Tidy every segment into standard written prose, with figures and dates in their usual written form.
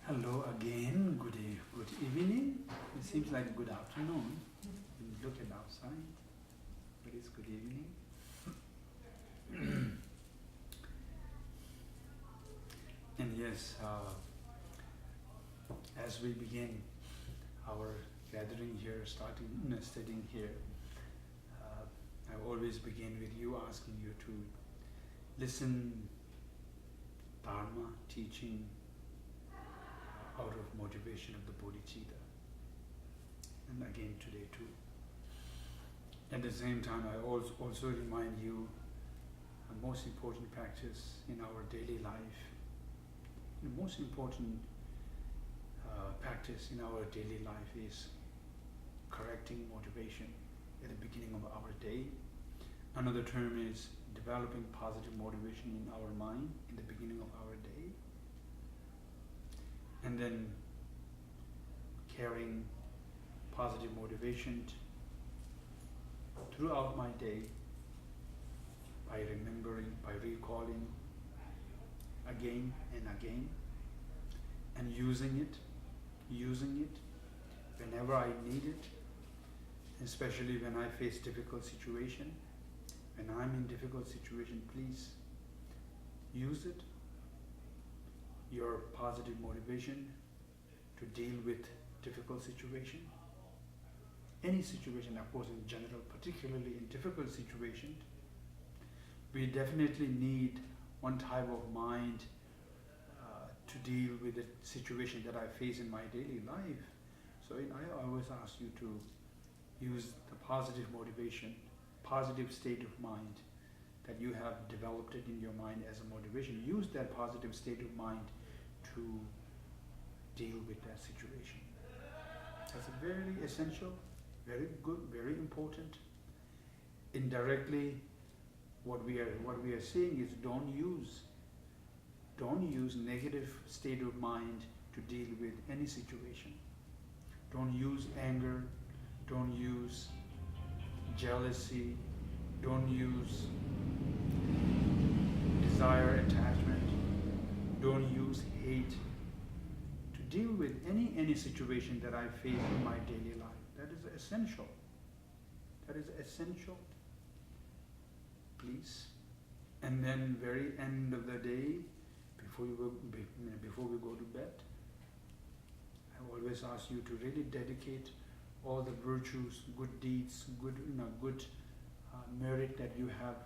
Hello again, good evening. It seems like good afternoon. Look at outside, but it's good evening. And yes, as we begin our gathering here, studying here, I always begin with you asking you to listen Dharma teaching out of motivation of the bodhicitta. And again today too. At the same time, I also remind you the most important practice in our daily life. The most important practice in our daily life is correcting motivation at the beginning of our day. Another term is developing positive motivation in our mind in the beginning of our day. And then carrying positive motivation throughout my day by remembering, by recalling again and again, and using it whenever I need it, especially when I face difficult situation. When I'm in difficult situation, please use it, your positive motivation to deal with difficult situation. Any situation, of course, in general, particularly in difficult situation, we definitely need one type of mind to deal with the situation that I face in my daily life. So I always ask you to use the positive motivation, positive state of mind that you have developed it in your mind as a motivation. Use that positive state of mind to deal with that situation. That's a very essential, very good, very important. Indirectly, what we are saying is don't use negative state of mind to deal with any situation. Don't use anger, don't use jealousy, don't use desire, attachment, don't use hate to deal with any situation that I face in my daily life. That is essential. That is essential. Please. And then very end of the day, before we go to bed, I always ask you to really dedicate all the virtues, good deeds, good merit that you have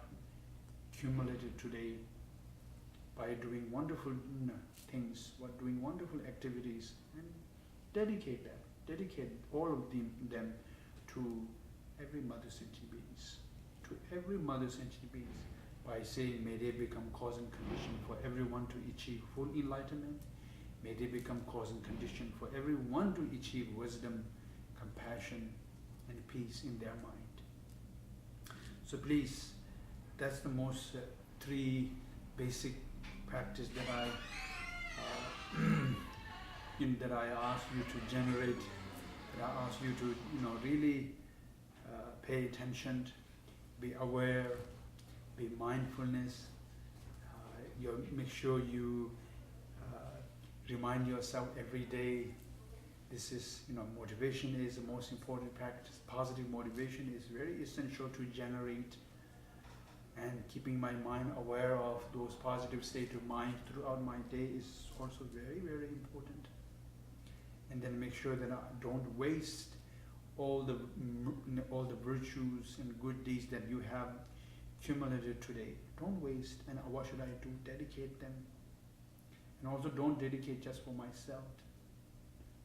accumulated today by doing wonderful things, doing wonderful activities, and dedicate all of them to every mother sentient beings, by saying, may they become cause and condition for everyone to achieve full enlightenment. May they become cause and condition for everyone to achieve wisdom, compassion, and peace in their mind. So please, that's the most three basic practice that I ask you to generate, that I ask you to really pay attention, be aware, be mindfulness. Make sure you remind yourself every day. This is, motivation is the most important practice. Positive motivation is very essential to generate, and keeping my mind aware of those positive state of mind throughout my day is also very, very important. And then make sure that I don't waste all the virtues and good deeds that you have accumulated today. Don't waste. And what should I do? Dedicate them. And also don't dedicate just for myself.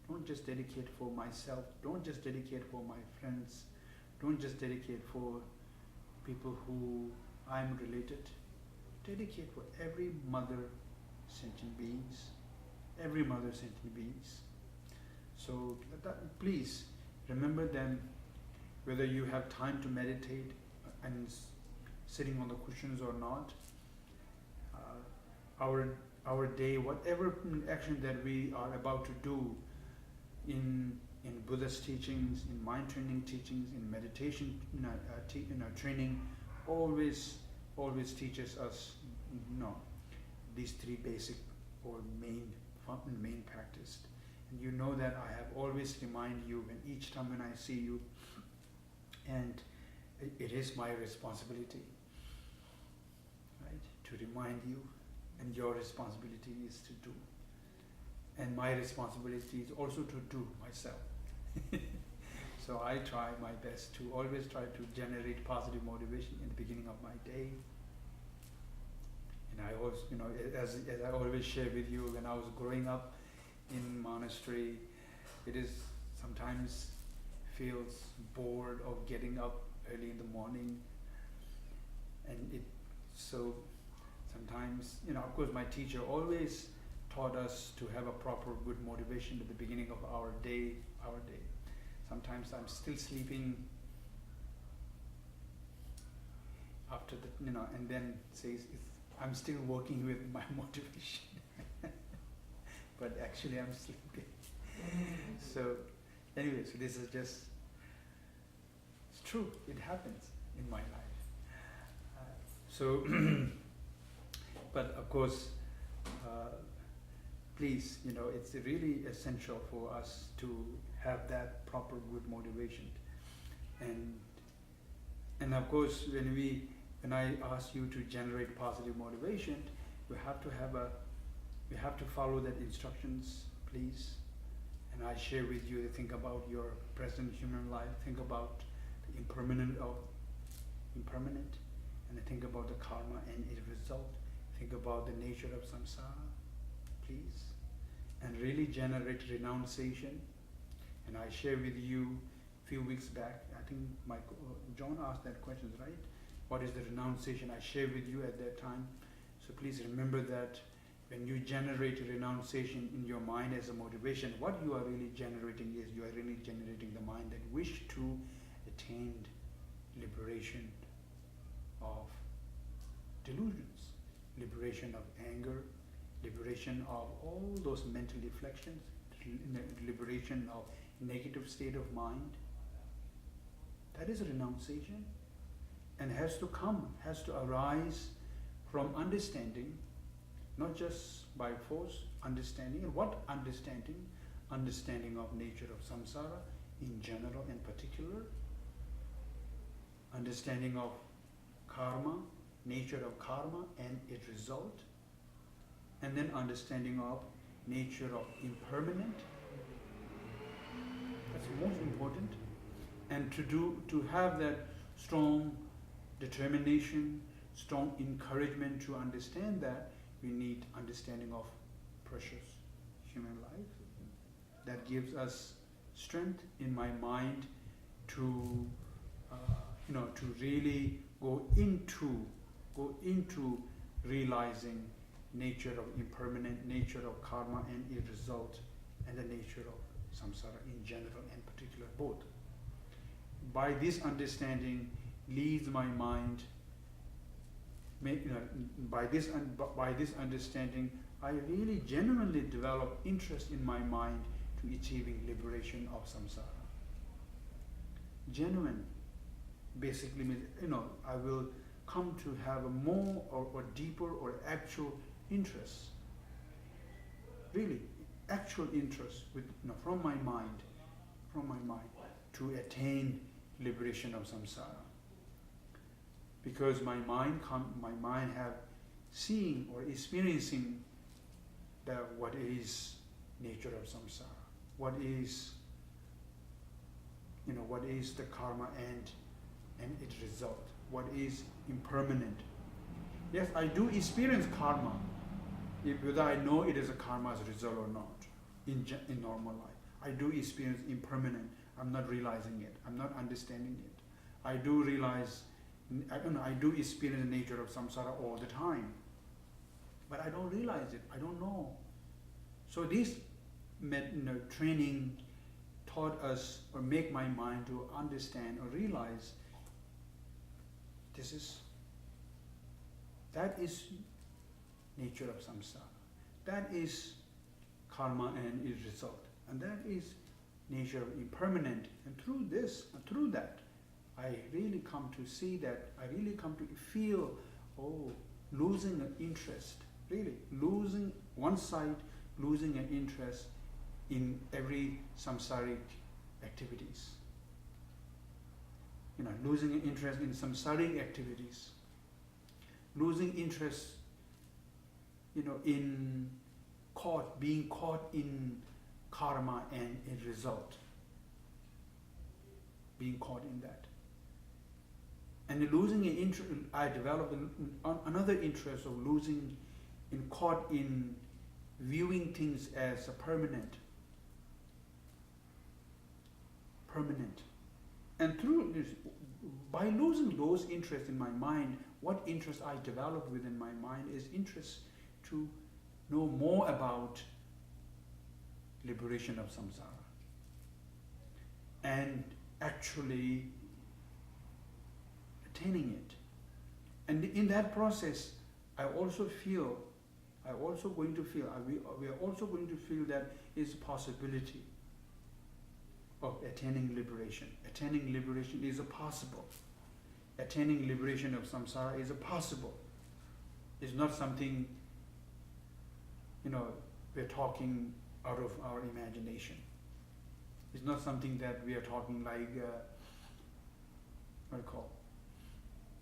Don't just dedicate for myself. Don't just dedicate for my friends. Don't just dedicate for people who I'm related. Dedicate for every mother sentient beings. Every mother sentient beings. So please remember them, whether you have time to meditate and sitting on the cushions or not. Our day, whatever action that we are about to do in Buddhist teachings, in mind training teachings, in meditation training, always teaches us these three basic or main practice. And you know that I have always remind you, and each time when I see you, and it is my responsibility, right, to remind you, and your responsibility is to do. And my responsibility is also to do myself. So I try my best to always try to generate positive motivation in the beginning of my day. And I always, as I always share with you, when I was growing up in monastery, it is sometimes feels bored of getting up early in the morning, and so sometimes, of course my teacher always taught us to have a proper good motivation at the beginning of our day. Sometimes I'm still sleeping after the, and then says I'm still working with my motivation. But actually I'm sleeping. So anyway, so this is just, it's true, it happens in my life. But of course, please, it's really essential for us to have that proper good motivation. And of course, when I ask you to generate positive motivation, we have to follow that instructions, please. And I share with you to think about your present human life, think about the impermanent, and think about the karma and its result. Think about the nature of samsara, please. And really generate renunciation. And I share with you a few weeks back, I think John asked that question, right? What is the renunciation? I shared with you at that time. So please remember that when you generate renunciation in your mind as a motivation, what you are really generating is you are really generating the mind that wish to attain liberation of delusions, liberation of anger, liberation of all those mental deflections, liberation of negative state of mind. That is a renunciation, and has to arise from understanding, not just by force, understanding. And what understanding? Understanding of nature of samsara in general and particular, understanding of karma, nature of karma and its result, and then understanding of nature of impermanent. That's most important. And to have that strong determination, strong encouragement to understand that, we need understanding of precious human life. That gives us strength in my mind to really go into realizing nature of impermanent, nature of karma and its result, and the nature of samsara in general and particular both. By this understanding leads my mind. By this understanding, I really genuinely develop interest in my mind to achieving liberation of samsara. Genuine basically means, I will come to have a more or deeper or actual interest, really actual interest from my mind to attain liberation of samsara. Because my mind have seeing or experiencing what is nature of samsara, what is the karma and its result, what is impermanent. Yes, I do experience karma, whether I know it is a karma's result or not in normal life. I do experience impermanent. I'm not realizing it. I'm not understanding it. I do realize, I do experience the nature of samsara all the time, but I don't realize it. I don't know. So this training taught us, or make my mind to understand or realize that is nature of samsara. That is karma and its result. And that is nature of impermanent. And through this, and through that, I really come to see that, I really come to feel, losing an interest, really, losing one side, losing an interest in every samsaric activities. Losing an interest in samsaric activities, losing interest, in being caught in karma and its result. being caught in that. And losing an interest, I developed another interest of losing, caught in viewing things as a permanent. And through this, by losing those interests in my mind, what interest I developed within my mind is interest to know more about liberation of samsara and actually attaining it. And in that process, we are also going to feel that is a possibility of attaining liberation. Attaining liberation is a possible. Attaining liberation of samsara is a possible. It's not something, we're talking out of our imagination. It's not something that we are talking like,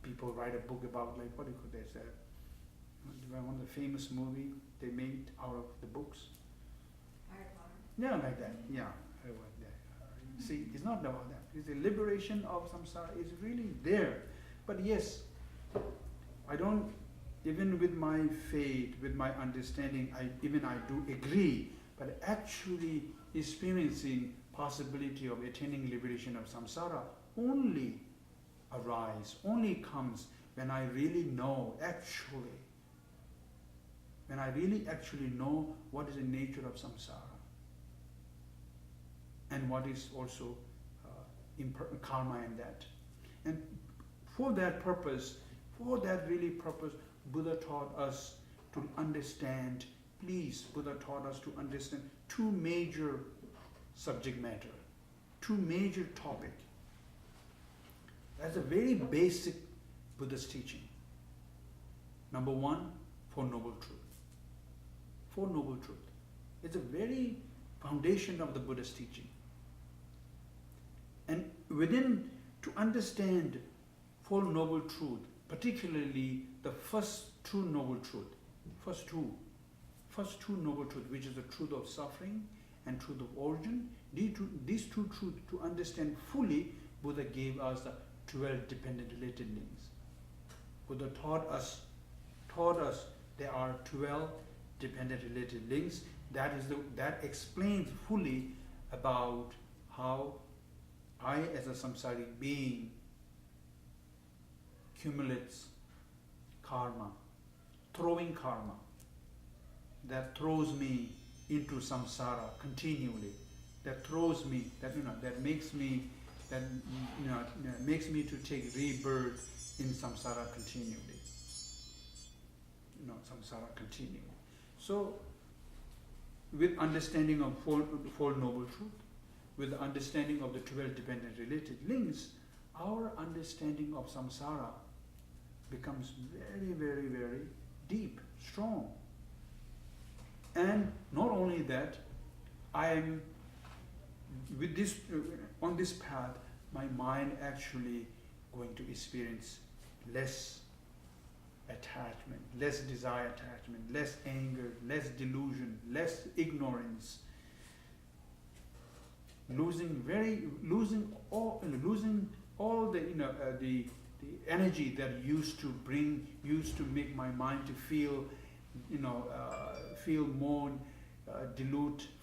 people write a book about, like, there's one of the famous movie they made out of the books. Harry Potter. Yeah, like that, yeah. See, it's not about that. It's the liberation of samsara is really there. But yes, I don't, even with my faith, with my understanding, I do agree, but actually experiencing possibility of attaining liberation of samsara only comes when I really know, when I really actually know what is the nature of samsara and what is also karma in that. And for that purpose, Buddha taught us to understand, Buddha taught us to understand two major subject matter, two major topic. That's a very basic Buddhist teaching. Number one, Four Noble Truth. Four Noble Truth. It's a very foundation of the Buddhist teaching. And to understand Four Noble Truth, particularly the first two Noble Truth, first two Noble Truth, which is the truth of suffering and truth of origin, these two truths, to understand fully, Buddha gave us the 12 dependent related links. Buddha taught us there are 12 dependent related links. That explains fully about how I, as a samsaric being, accumulates karma, throwing karma, that throws me into samsara continually, that makes me to take rebirth in samsara continually. So, with understanding of Four Noble Truth, with the understanding of the 12 dependent related links, our understanding of samsara becomes very, very, very deep, strong. And not only that, I am on this path, my mind actually going to experience less attachment, less desire attachment, less anger, less delusion, less ignorance, losing all the energy that used to make my mind to feel more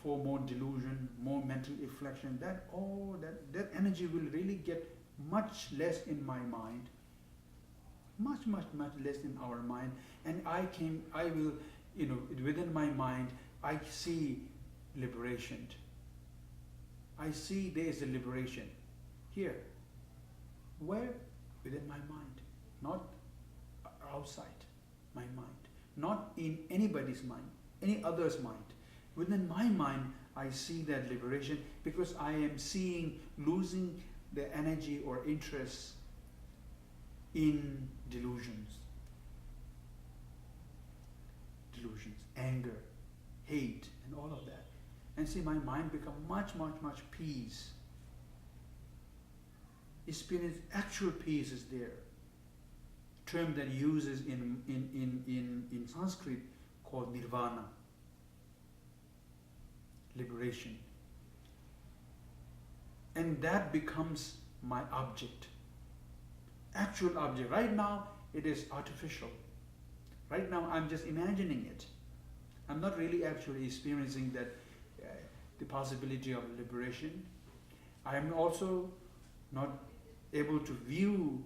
for more delusion, more mental affliction. That energy will really get much less in my mind, much less in our mind, and I will within my mind I see liberation. I see there is a liberation here. Where? Within my mind, not outside my mind, not in anybody's mind, any other's mind. Within my mind, I see that liberation because I am losing the energy or interest in delusions, anger, hate, and all of that. And see, my mind become much peace. Experience actual peace is there. Term that uses in Sanskrit called nirvana, liberation. And that becomes my object, actual object. Right now it is artificial. Right now I'm just imagining it. I'm not really actually experiencing that the possibility of liberation. I am also not able to view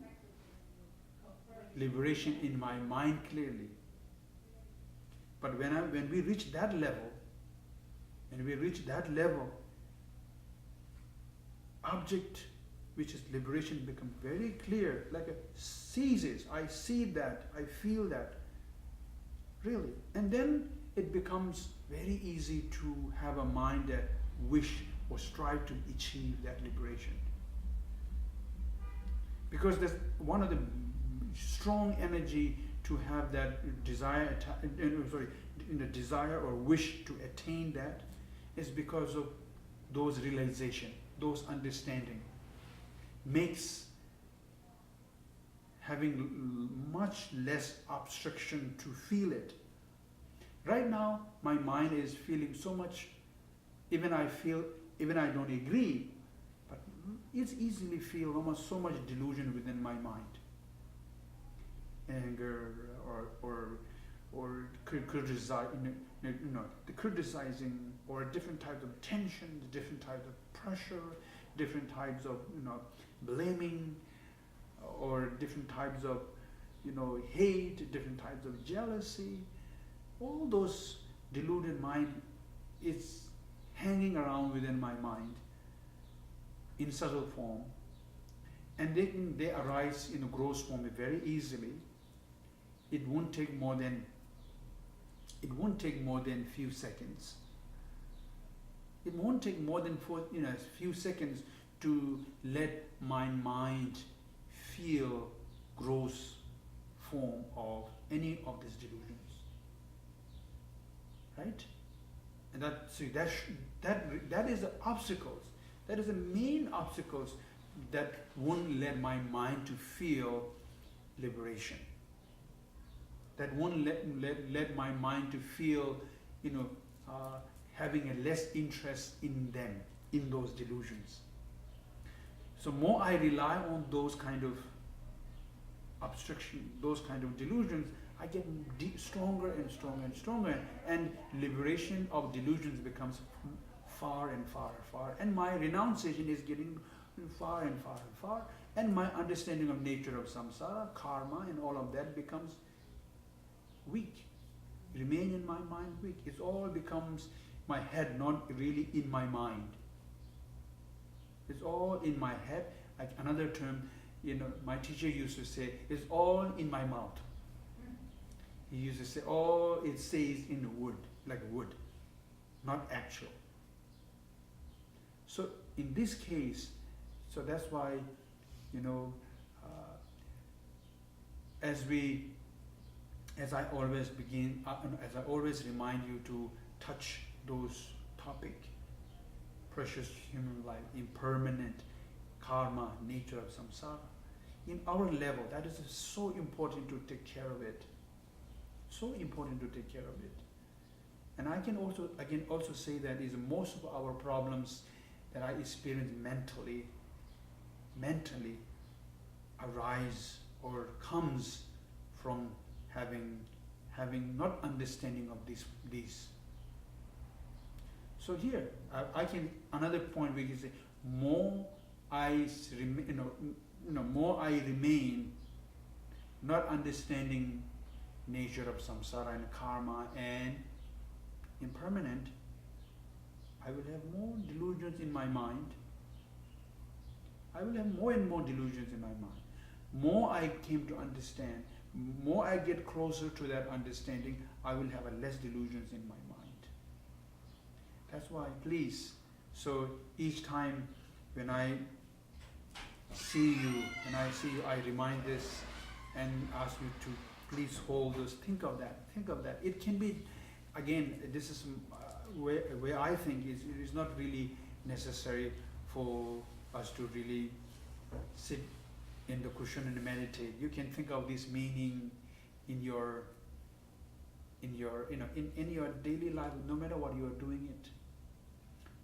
liberation in my mind clearly. But when we reach that level, object, which is liberation, becomes very clear, like a seizes. I see that, I feel that, really. And then it becomes very easy to have a mind that wish or strive to achieve that liberation. Because there's one of the strong energy to have that desire, desire or wish to attain that is because of those realization, those understanding, makes having much less obstruction to feel it. Right now, my mind is feeling so much, even I don't agree, but it's easily feel almost so much delusion within my mind. Anger or criticizing, the criticizing, or different types of tensions, different types of pressure, different types of blaming, or different types of hate, different types of jealousy. All those deluded mind is hanging around within my mind in subtle form, and they arise in a gross form very easily. It won't take more than few seconds. It won't take more than few seconds to let my mind feel gross form of any of these delusions, right? And that is the obstacles. That is the main obstacles that won't let my mind to feel liberation. That won't let my mind to feel, having a less interest in them, in those delusions. So more I rely on those kind of obstruction, those kind of delusions, I get stronger and stronger and stronger, and liberation of delusions becomes far and far and far, and my renunciation is getting far and far and far, and my understanding of nature of samsara, karma, and all of that becomes weak, remain in my mind weak. It all becomes my head, not really in my mind. It's all in my head. Like another term, my teacher used to say, it's all in my mouth. He used to say, all it says in the wood, like wood, not actual. So in this case, so that's why, as I always remind you to touch those topic, precious human life, impermanent, karma, nature of samsara, in our level, that is so important to take care of it. So important to take care of it. And I can also say that is most of our problems that I experience mentally arise or comes from having not understanding of these. So here, another point we can say, more I remain not understanding nature of samsara and karma and impermanent, I will have more delusions in my mind. I will have more and more delusions in my mind. More I came to understand, more I get closer to that understanding, I will have less delusions in my mind. That's why, please, so each time when I see you, I remind this and ask you to please hold this, think of that. It can be, again, this is where I think it is not really necessary for us to really sit in the cushion and meditate. You can think of this meaning in your daily life, no matter what you are doing it.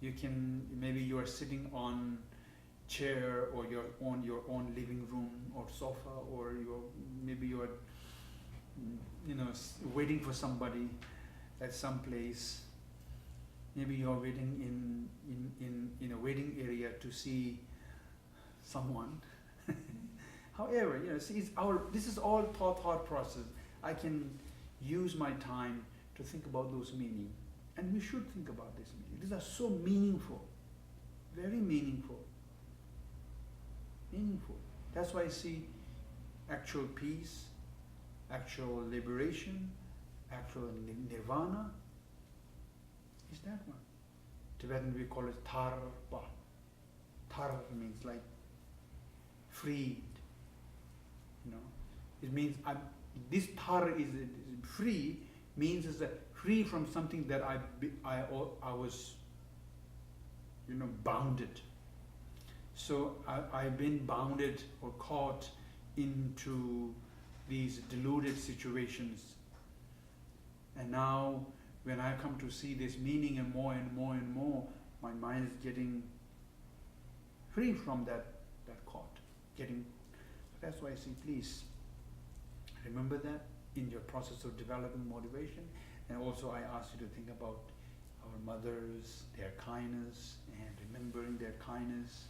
You can, maybe you are sitting on chair or your own living room or sofa, or maybe you're waiting for somebody at some place. Maybe you're waiting in a waiting area to see someone. However, see, this is all thought process. I can use my time to think about those meaning, and we should think about this meaning. These are so meaningful, very meaningful. Meaningful. That's why I see actual peace, actual liberation, actual nirvana. Is that one? Tibetan we call it tharpa. Thar means like freed. It means this thar is free, means is that free from something that I was bounded. So I've been bounded or caught into these deluded situations, and now when I come to see this meaning and more and more and more, my mind is getting free from that caught. That's why I say, please remember that in your process of developing motivation. And also I ask you to think about our mothers, their kindness, and remembering their kindness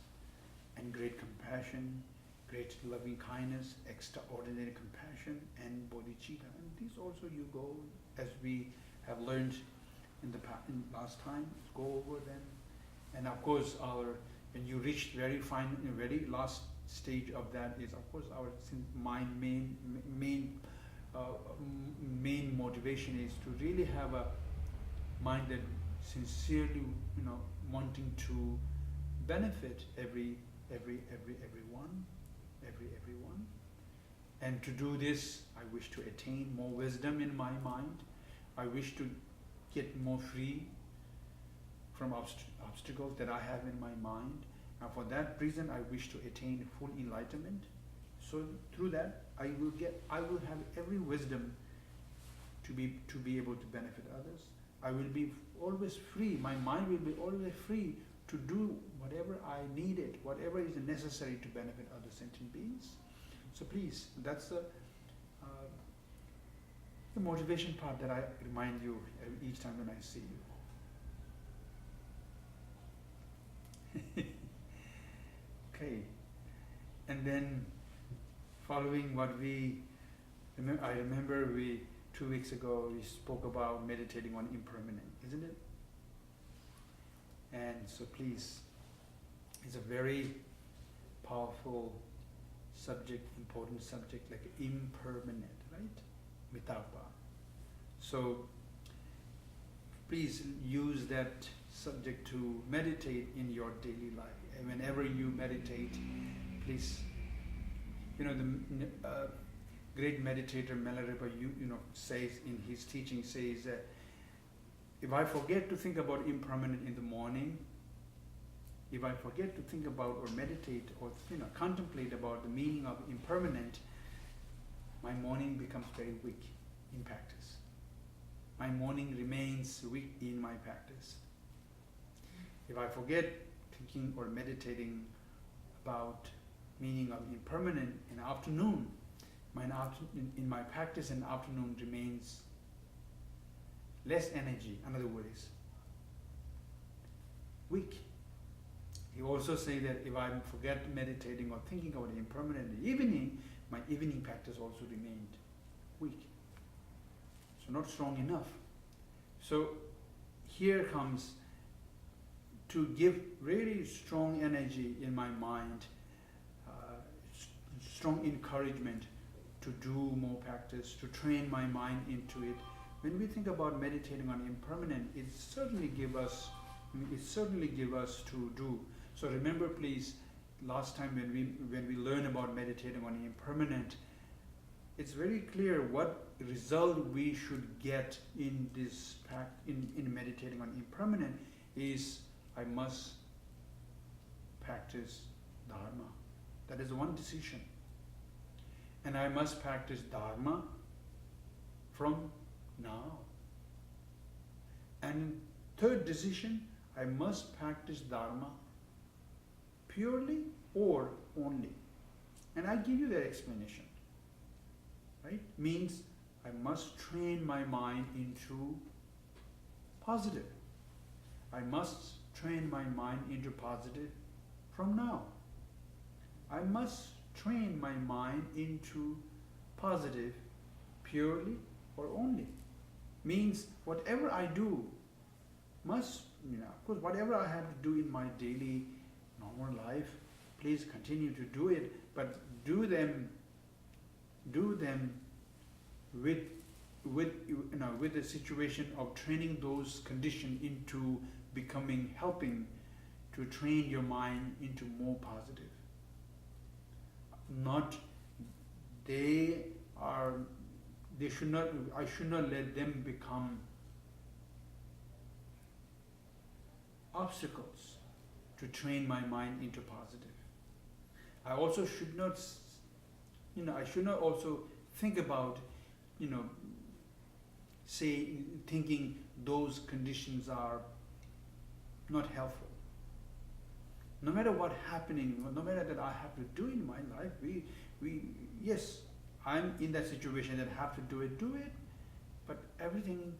and great compassion, great loving kindness, extraordinary compassion, and bodhicitta. And these also you go, as we have learned in last time, go over them. And of course, when you reach very last stage of that is, of course, our main motivation is to really have a mind that sincerely, wanting to benefit everyone. And to do this, I wish to attain more wisdom in my mind. I wish to get more free from obstacles that I have in my mind. And for that reason, I wish to attain full enlightenment. So through that, I will have every wisdom to be able to benefit others. I will be always free. My mind will be always free to do whatever I needed, whatever is necessary to benefit other sentient beings. So please, that's the motivation part that I remind you each time when I see you. Okay, and then following what I remember 2 weeks ago we spoke about meditating on impermanent, isn't it? And so please, it's a very powerful subject, important subject, like impermanent, right? Mitapa. So please use that subject to meditate in your daily life. And whenever you meditate, please, the great meditator Milarepa, says in his teaching, says that if I forget to think about impermanent in the morning, if I forget to think about or meditate or contemplate about the meaning of impermanent, my morning becomes very weak in practice. My morning remains weak in my practice. If I forget thinking or meditating about meaning of impermanent in the afternoon, in my practice in the afternoon remains less energy, in other words, weak. He also say that if I forget meditating or thinking about the impermanent in the evening, my evening practice also remained weak. So not strong enough. So here comes to give really strong energy in my mind, strong encouragement to do more practice, to train my mind into it. When we think about meditating on impermanent, it certainly give us to do. So remember, please, last time when we learn about meditating on impermanent, it's very clear what result we should get in this in meditating on impermanent is I must practice Dharma. That is one decision. And I must practice Dharma from now. And third decision, I must practice Dharma purely or only. And I give you that explanation. Right? Means I must train my mind into positive. I must train my mind into positive from now. I must train my mind into positive purely or only. Means whatever I do must, of course, whatever I have to do in my daily normal life, please continue to do it, but do them with the situation of training those conditions into helping to train your mind into more positive. I should not let them become obstacles to train my mind into positive. I also should not, I should not also think about, thinking those conditions are not helpful. No matter what's happening, no matter that I have to do in my life, yes, I'm in that situation that I have to do it, but everything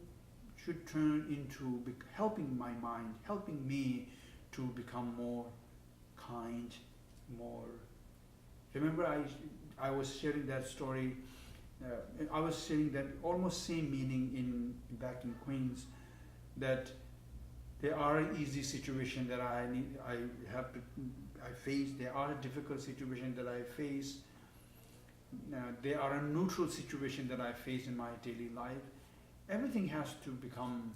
should turn into helping my mind, helping me to become more kind, more. Remember, I was sharing that story. I was sharing that almost same meaning back in Queens, that there are easy situations that I face. There are difficult situations that I face. There are a neutral situation that I face in my daily life. Everything has to become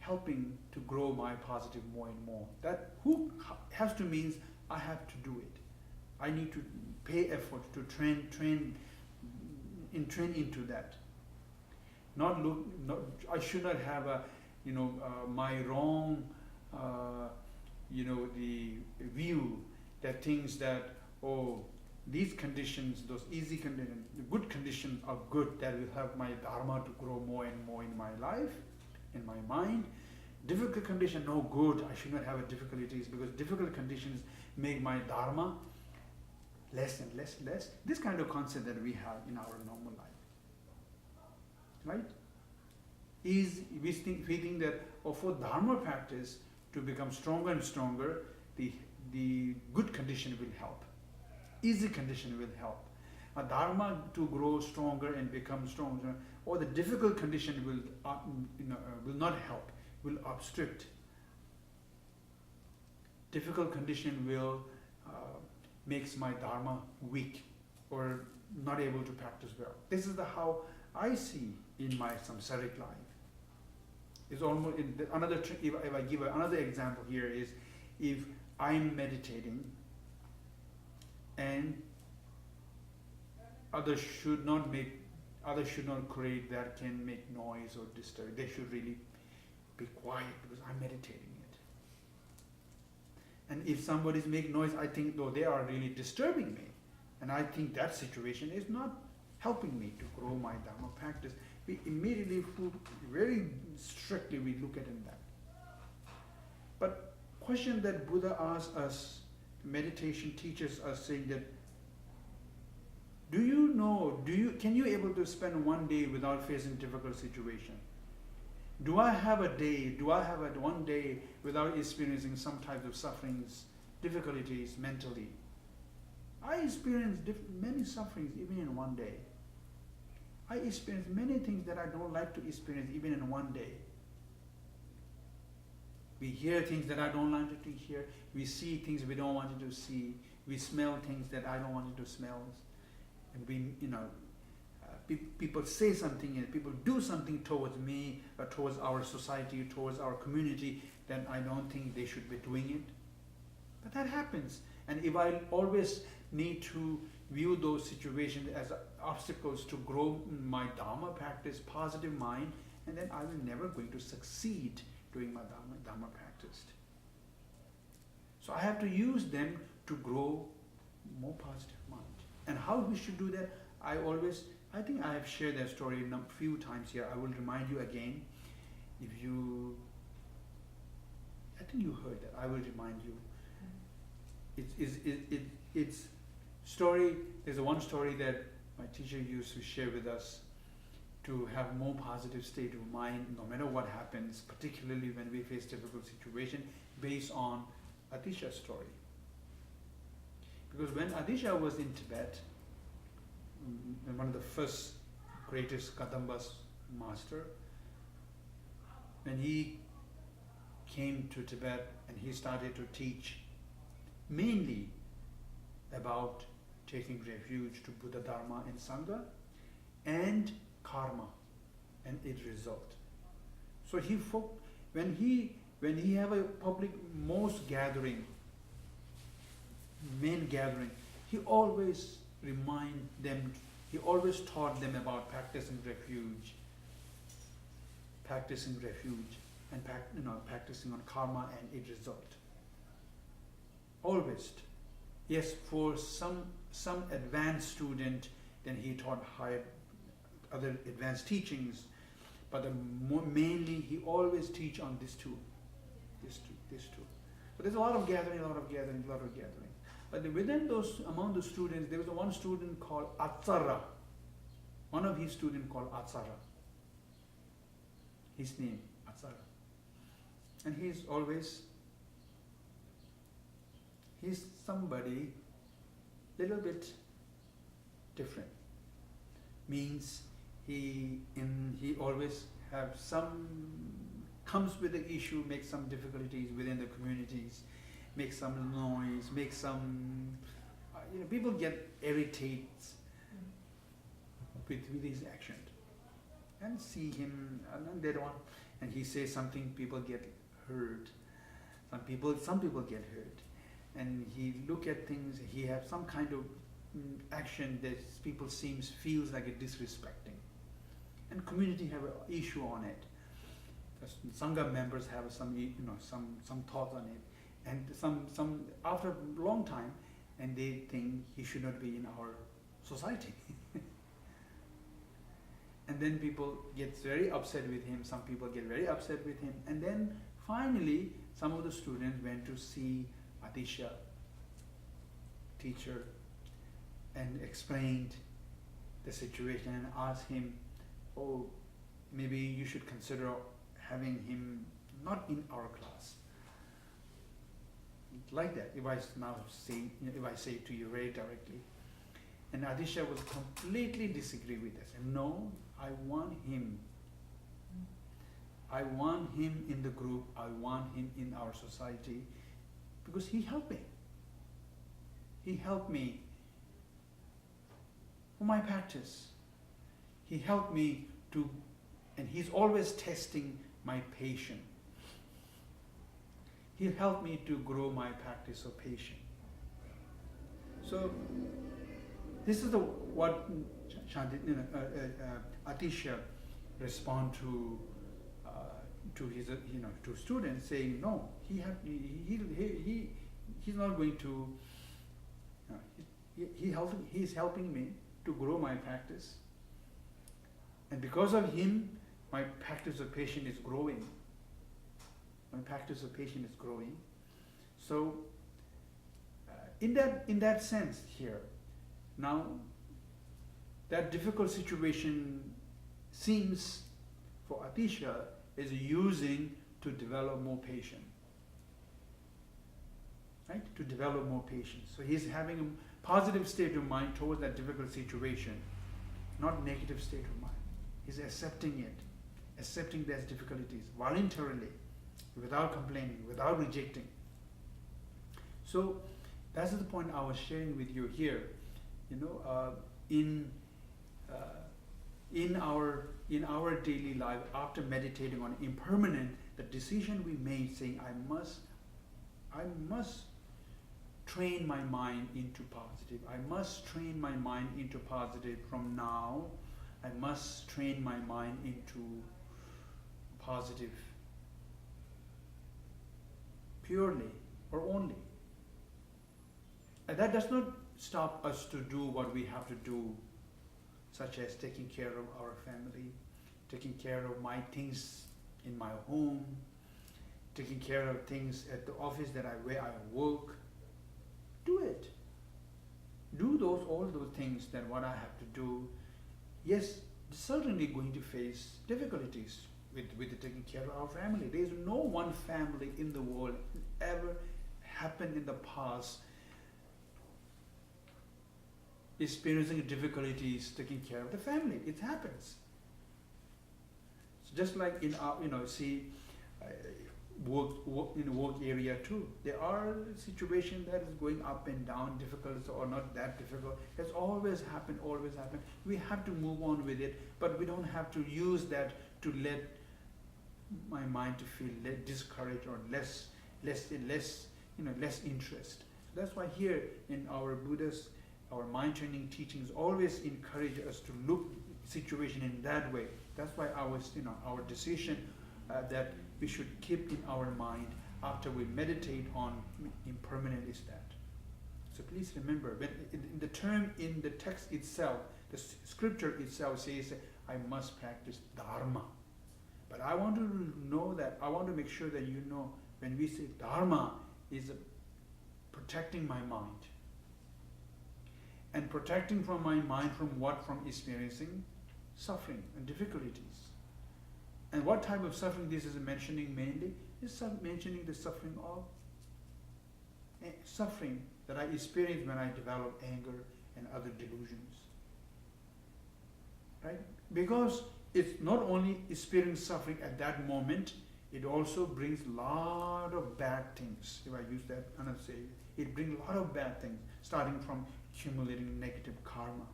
helping to grow my positive more and more. That who has to means I have to do it. I need to pay effort to train into that. I should not have my wrong the view that thinks that these conditions, those easy conditions, the good conditions are good, that will help my dharma to grow more and more in my life, in my mind. Difficult condition, no good, I should not have difficulties, because difficult conditions make my dharma less and less. This kind of concept that we have in our normal life. Right? We think that for dharma practice to become stronger and stronger, the good condition will help. Easy condition will help. A dharma to grow stronger and become stronger, or the difficult condition will not help, will obstruct. Difficult condition will makes my dharma weak or not able to practice well. This is how I see in my samsaric life. It's almost if I give another example here is, if I'm meditating and others should not create that can make noise or disturb. They should really be quiet because I'm meditating it. And if somebody's making noise, I think they are really disturbing me. And I think that situation is not helping me to grow my Dharma practice. We immediately, very strictly, we look at that. But question that Buddha asks us, meditation teaches us, saying that, can you able to spend one day without facing difficult situation? Do I have one day without experiencing some types of sufferings, difficulties mentally? I experience many sufferings even in one day. I experience many things that I don't like to experience even in one day. We hear things that I don't like to hear. We see things we don't want to see. We smell things that I don't want to smell. And people say something and people do something towards me, or towards our society, towards our community, then I don't think they should be doing it. But that happens. And if I always need to view those situations as obstacles to grow my Dharma practice, positive mind, and then I will never going to succeed doing my Dharma practice. So I have to use them to grow more positive mind. And how we should do that, I think I have shared that story a few times here. I will remind you again. If you I think you heard that. I will remind you. It's story. There's one story that my teacher used to share with us to have more positive state of mind no matter what happens, particularly when we face difficult situation, based on Atisha's story. Because when Atisha was in Tibet, one of the first greatest Kadamba's master, when he came to Tibet and he started to teach mainly about taking refuge to Buddha, Dharma and Sangha and karma and its result. So when he have a public most gathering, main gathering, he always taught them about practicing refuge and practicing on karma and its result. Always. Yes, for some advanced student, then he taught higher other advanced teachings, but mainly he always teach on these two. So there's a lot of gathering. But within among the students, there was one student called Atsara. One of his students called Atsara. His name, Atsara. And he's somebody little bit different. Means he always have comes with the issue, makes some difficulties within the communities, makes some noise, makes some people get irritated with his action, and see him and they don't, and he says something, people get hurt. Some people get hurt, and he look at things. He have some kind of action that people feels like a disrespecting, and community have an issue on it. Sangha members have some thoughts on it, and some after a long time, and they think he should not be in our society. And then people get very upset with him. Some people get very upset with him, and then finally some of the students went to see Atisha, teacher, and explained the situation and asked him, oh, maybe you should consider having him not in our class. Like that, if I say to you very directly. And Atisha was completely disagree with this. And no, I want him in the group, I want him in our society, because he helped me. He helped me for my practice. He helped me and he's always testing my patience. He helped me to grow my practice of patience. So this is what Atisha respond to his to students, saying no, he's not going to. He's helping me to grow my practice, and because of him, my practice of patience is growing. So, in that sense here, now that difficult situation seems for Atisha is using to develop more patience. Right? To develop more patience. So he's having a positive state of mind towards that difficult situation, not negative state of mind. He's accepting it, accepting those difficulties voluntarily, without complaining, without rejecting. So that's the point I was sharing with you here. In our daily life, after meditating on impermanent, the decision we made, saying I must train my mind into positive. I must train my mind into positive from now. I must train my mind into positive purely or only. And that does not stop us to do what we have to do, such as taking care of our family, taking care of my things in my home, taking care of things at the office where I work. Do it. Do all those things that what I have to do. Yes, certainly going to face difficulties with taking care of our family. There is no one family in the world ever happened in the past experiencing difficulties taking care of the family. It happens. It's just like in our, work area too. There are situations that is going up and down, difficult or not that difficult. It's always happened, always happened. We have to move on with it, but we don't have to use that to let my mind to feel discouraged or less interest. That's why here in our Buddhist, our mind training teachings always encourage us to look situation in that way. That's why our decision that we should keep in our mind after we meditate on impermanent is that. So please remember, when in the term in the text itself, the scripture itself says, I must practice Dharma. But I want to know that, I want to make sure that you know, when we say Dharma is protecting my mind. And protecting from my mind from what? From experiencing suffering and difficulties. And what type of suffering this is mentioning mainly? Is mentioning the suffering of suffering that I experience when I develop anger and other delusions. Right? Because it's not only experiencing suffering at that moment, it also brings a lot of bad things. If I use that another say, it brings a lot of bad things, starting from accumulating negative karma,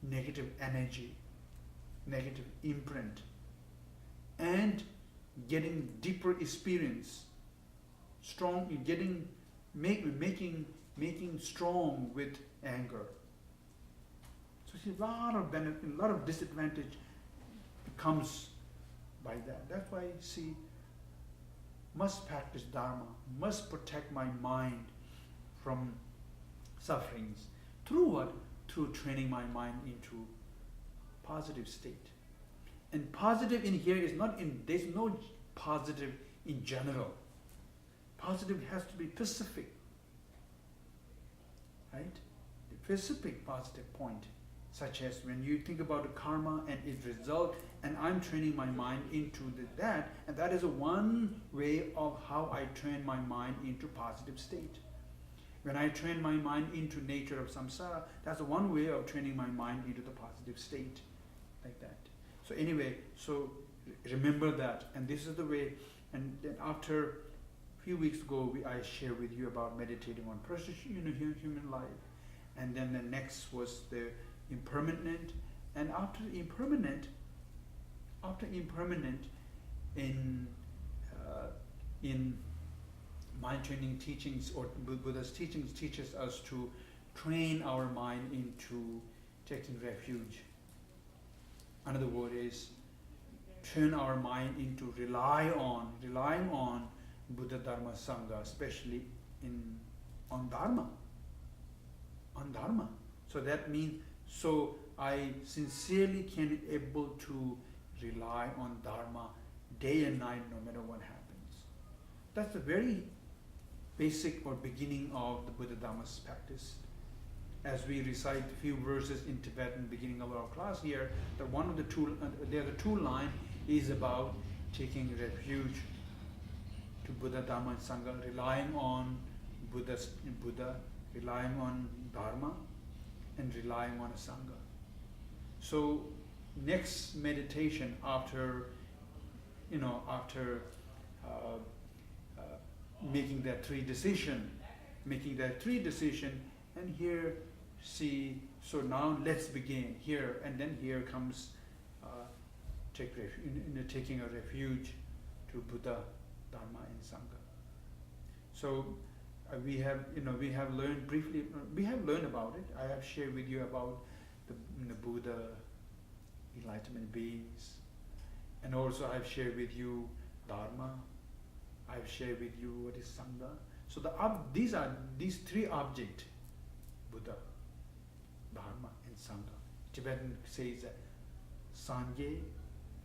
negative energy, negative imprint, and getting deeper experience, making strong with anger. So see, a lot of benefit, a lot of disadvantage comes by that. That's why see, must practice Dharma, must protect my mind from sufferings. Through what? Through training my mind into positive state. And positive in here is not in, there's no positive in general. Positive has to be specific. Right? The specific positive point, such as when you think about the karma and its result, and I'm training my mind into that, and that is one way of how I train my mind into positive state. When I train my mind into nature of samsara, that's one way of training my mind into the positive state, like that. So anyway, so remember that, and this is the way. And then after a few weeks ago, I shared with you about meditating on human life, and then the next was the impermanent, and after impermanent, in mind training teachings or Buddha's teachings teaches us to train our mind into taking refuge. Another word is turn our mind into relying on Buddha, Dharma, Sangha, especially on Dharma. So that means, so I sincerely can able to rely on Dharma day and night, no matter what happens. That's the very basic or beginning of the Buddha Dhamma's practice. As we recite a few verses in Tibetan beginning of our class here, the two line is about taking refuge to Buddha, Dhamma, and Sangha, relying on Buddha, relying on Dharma, and relying on a Sangha. So next meditation after making that three decision, and here see, so now let's begin here, and then here comes taking a refuge to Buddha, Dharma, and Sangha. So we have learned briefly. We have learned about it. I have shared with you about the Buddha, enlightenment beings, and also I've shared with you Dharma. I've shared with you what is Sangha. So these three objects: Buddha, Dharma, and Sangha. Tibetan says Sangye,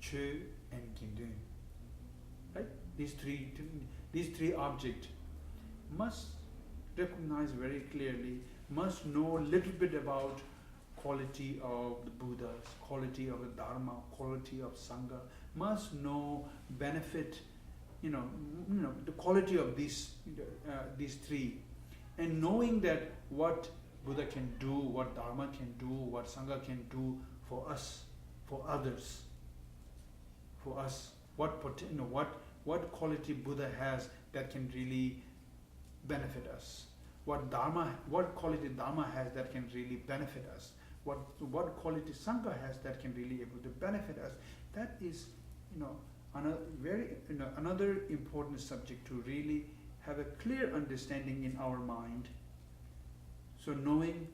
Chö, and Gindun. Right? These three these three objects, must recognize very clearly, must know a little bit about quality of the Buddhas, quality of the Dharma, quality of Sangha, must know benefit, the quality of these three, and knowing that what Buddha can do, what Dharma can do, what Sangha can do for us, for others, for us, what quality Buddha has that can really benefit us, what quality Dharma has that can really benefit us, what quality Sangha has that can really able to benefit us. That is, another important subject to really have a clear understanding in our mind. So knowing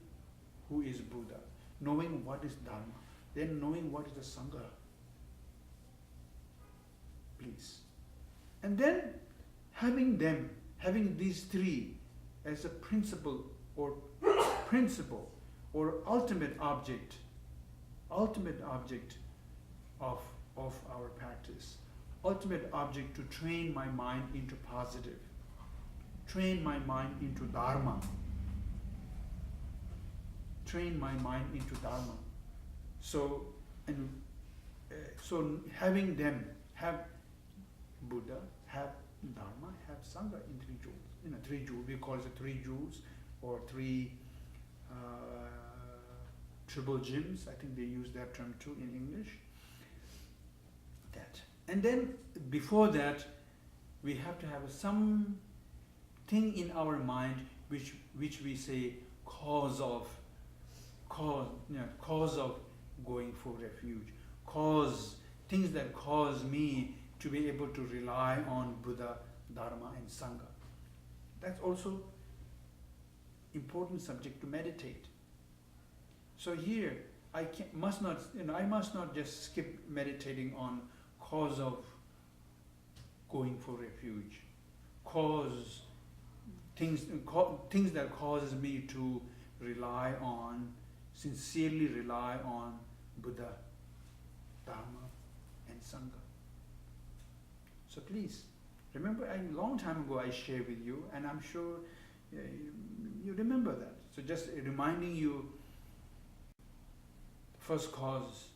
who is Buddha, knowing what is Dharma, then knowing what is the Sangha. Please. And then having these three as a principle or ultimate object of our practice, ultimate object to train my mind into positive, train my mind into Dharma, train my mind into Dharma. So having them, have Buddha, have Dharma, have Sangha in three jewels. Three jewels, we call it the three jewels or three triple gems. I think they use that term too in English. That. And then before that, we have to have some thing in our mind which we say cause of going for refuge, things that cause me to be able to rely on Buddha, Dharma and Sangha. That's also important subject to meditate. So here I must not just skip meditating on cause of going for refuge, things that causes me to sincerely rely on Buddha, Dharma and Sangha. So please, remember a long time ago I shared with you, and I'm sure you remember that. So just reminding you, first cause,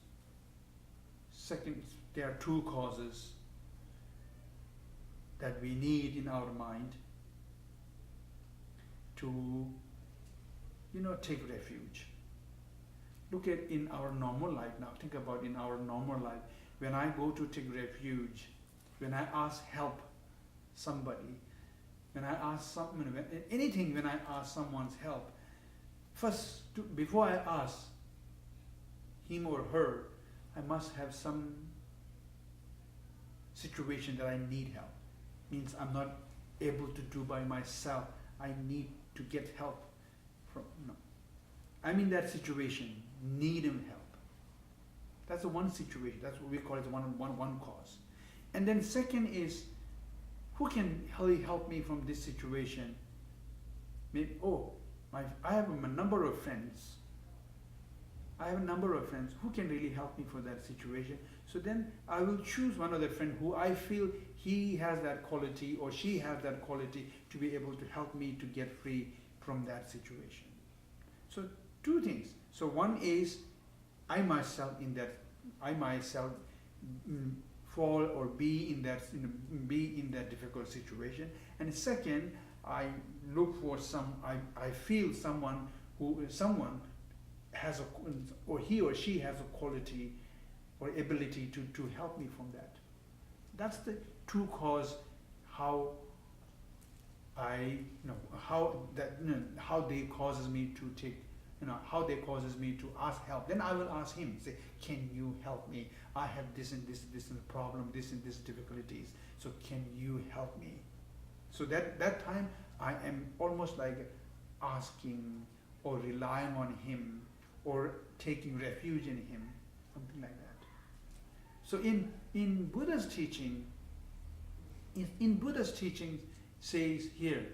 second, there are two causes that we need in our mind to, take refuge. Look at in our normal life now, think about in our normal life, when I go to take refuge, when I ask help somebody, when I ask when I ask someone's help, first, before I ask him or her, I must have some situation that I need help. Means I'm not able to do by myself. I need to get help from. I'm in that situation, need him help. That's the one situation. That's what we call it one cause. And then second is, who can help me from this situation? Maybe, I have a number of friends. Who can really help me for that situation. So then I will choose one of the friends who I feel he has that quality or she has that quality to be able to help me to get free from that situation. So two things. So one is I myself fall or be in that difficult situation. And second, I look for I feel someone has or he or she has a quality or ability to help me from that. That's the true cause how they causes me to take, how they causes me to ask help. Then I will ask him, say, can you help me? I have this and this problem, this and this difficulties. So can you help me? So that time I am almost like asking or relying on him or taking refuge in him, something like that. So in Buddha's teaching, in Buddha's teaching says here,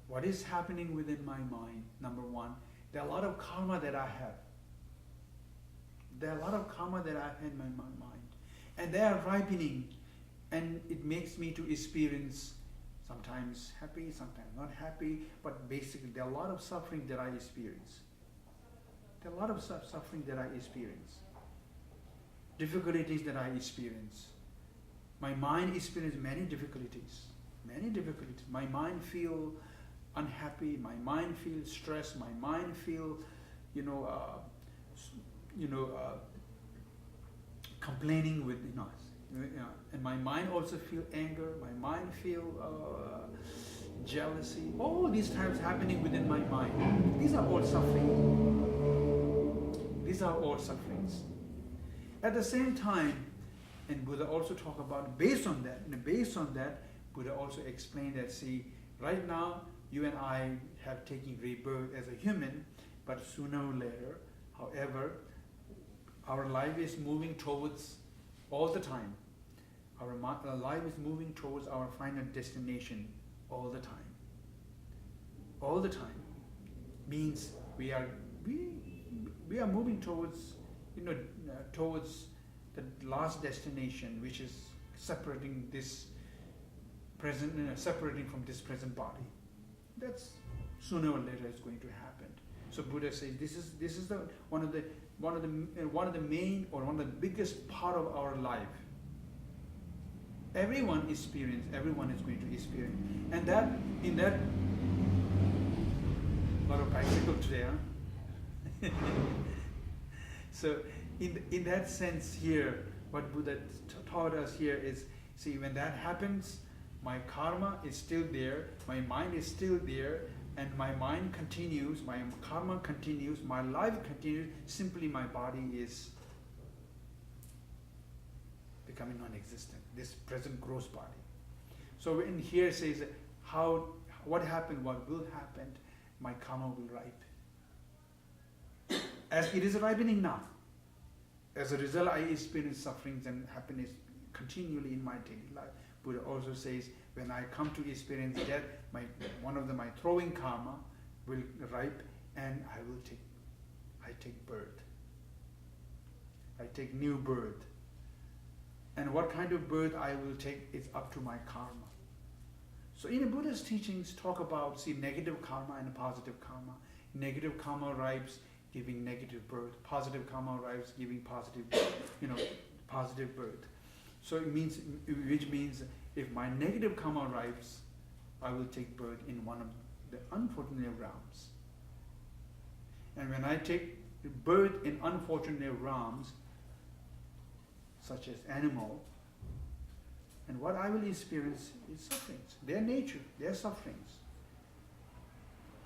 what is happening within my mind? Number one, there are a lot of karma that I have. There are a lot of karma that I have in my mind. And they are ripening, and it makes me to experience Sometimes happy, sometimes not happy, but basically there are a lot of suffering that I experience. There are a lot of suffering that I experience. Difficulties that I experience. My mind experiences many difficulties. Many difficulties. My mind feels unhappy, my mind feels stressed, my mind feels, complaining with, and my mind also feel anger, my mind feel jealousy. All these times happening within my mind. These are all suffering. These are all sufferings. At the same time, and Buddha also talk about, based on that, Buddha also explained that, see, right now, you and I have taken rebirth as a human, but sooner or later, however, our life is moving towards, all the time, our life is moving towards our final destination all the time. All the time. Means we are moving towards, towards the last destination, which is separating this present, separating from this present body. That's sooner or later is going to happen. So Buddha says this is the one of the main, or one of the biggest part of our life. Everyone is going to experience, and that in that lot of bicycle today, huh? So in that sense here, what Buddha taught us here is, see, when that happens, my karma is still there, my mind is still there, and my mind continues, my karma continues, my life continues, simply my body is becoming non-existent, this present gross body. So in here it says what happened, what will happen, my karma will ripe. As it is ripening now. As a result, I experience sufferings and happiness continually in my daily life. Buddha also says, when I come to experience death, my throwing karma will ripe, and I take birth. I take new birth. And what kind of birth I will take is up to my karma. So in the Buddha's teachings talk about, see, negative karma and positive karma. Negative karma ripes, giving negative birth. Positive karma ripes, giving positive, positive birth. So it means, which means if my negative karma ripes, I will take birth in one of the unfortunate realms. And when I take birth in unfortunate realms, such as animal, and what I will experience is sufferings. Their nature, their sufferings.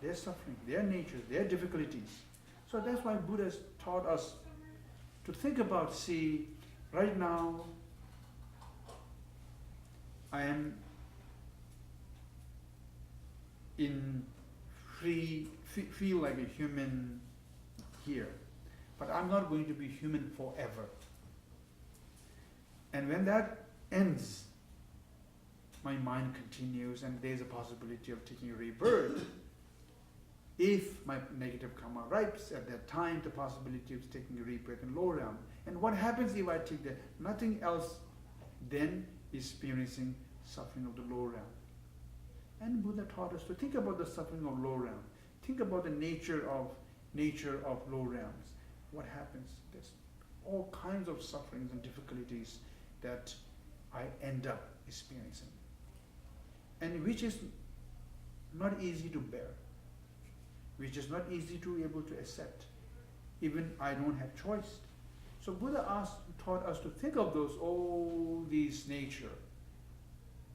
Their suffering, their nature, their difficulties. So that's why Buddha has taught us to think about, see, right now, I am feel like a human here, but I'm not going to be human forever. And when that ends, my mind continues, and there's a possibility of taking a rebirth. If my negative karma ripes at that time, the possibility of taking a rebirth in lower realm. And what happens if I take that? Nothing else then experiencing suffering of the lower realm. And Buddha taught us to think about the suffering of lower realm. Think about the nature of lower realms. What happens? There's all kinds of sufferings and difficulties that I end up experiencing, and which is not easy to bear, which is not easy to be able to accept. Even I don't have choice. So Buddha taught us to think of all these nature.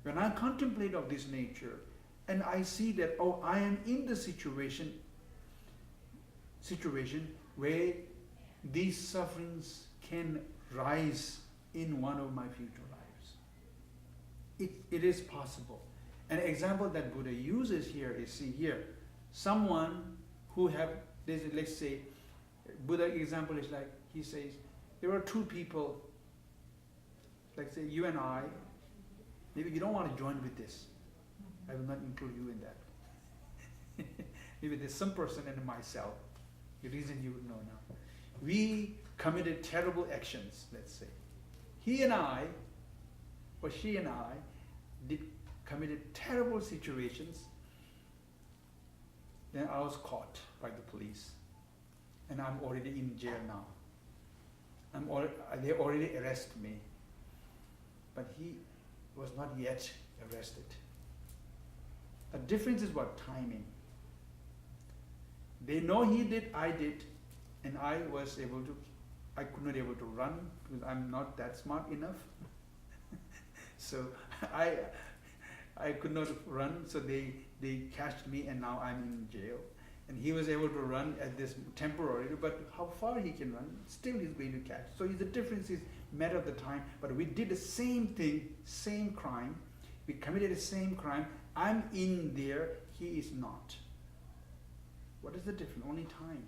When I contemplate of this nature, and I see that, I am in the situation where these sufferings can rise in one of my future lives. It is possible. An example that Buddha uses here is, see here, someone who let's say, Buddha example is like, he says, there are two people, like say you and I, maybe you don't want to join with this. I will not include you in that. Maybe there's some person and myself, the reason you would know now. We committed terrible actions, let's say. He and I, or she and I, did committed terrible situations. Then I was caught by the police, and I'm already in jail now. They already arrested me, but he was not yet arrested. The difference is what? Timing. They know he did, I did, and I could not able to run because I'm not that smart enough. So I could not run, so they catched me, and now I'm in jail. And he was able to run at this temporarily, but how far he can run, still he's going to catch. So the difference is matter of the time, but we did the same thing, same crime. We committed the same crime. I'm in there, he is not. What is the difference? Only time.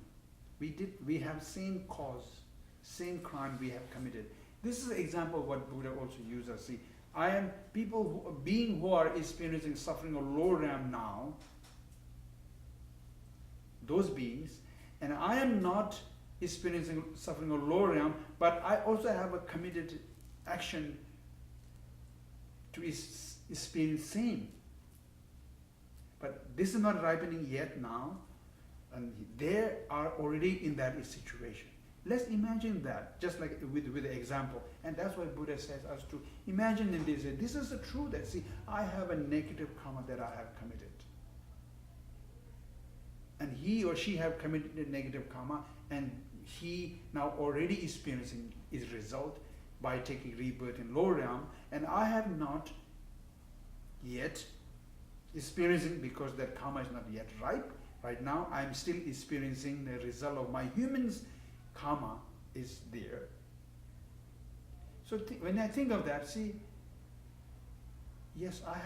We have same cause, same crime we have committed. This is an example of what Buddha also uses. See, I am being who are experiencing suffering of low realm now, those beings, and I am not experiencing suffering of low realm, but I also have a committed action to experience same. But this is not ripening yet now, and they are already in that situation. Let's imagine that, just like with the example. And that's why Buddha says us to imagine in this is the truth that, see, I have a negative karma that I have committed. And he or she have committed a negative karma, and he now already experiencing his result by taking rebirth in lower realm, and I have not yet experiencing because that karma is not yet ripe. Right now I'm still experiencing the result of my human's karma is there. So when I think of that, see, yes, I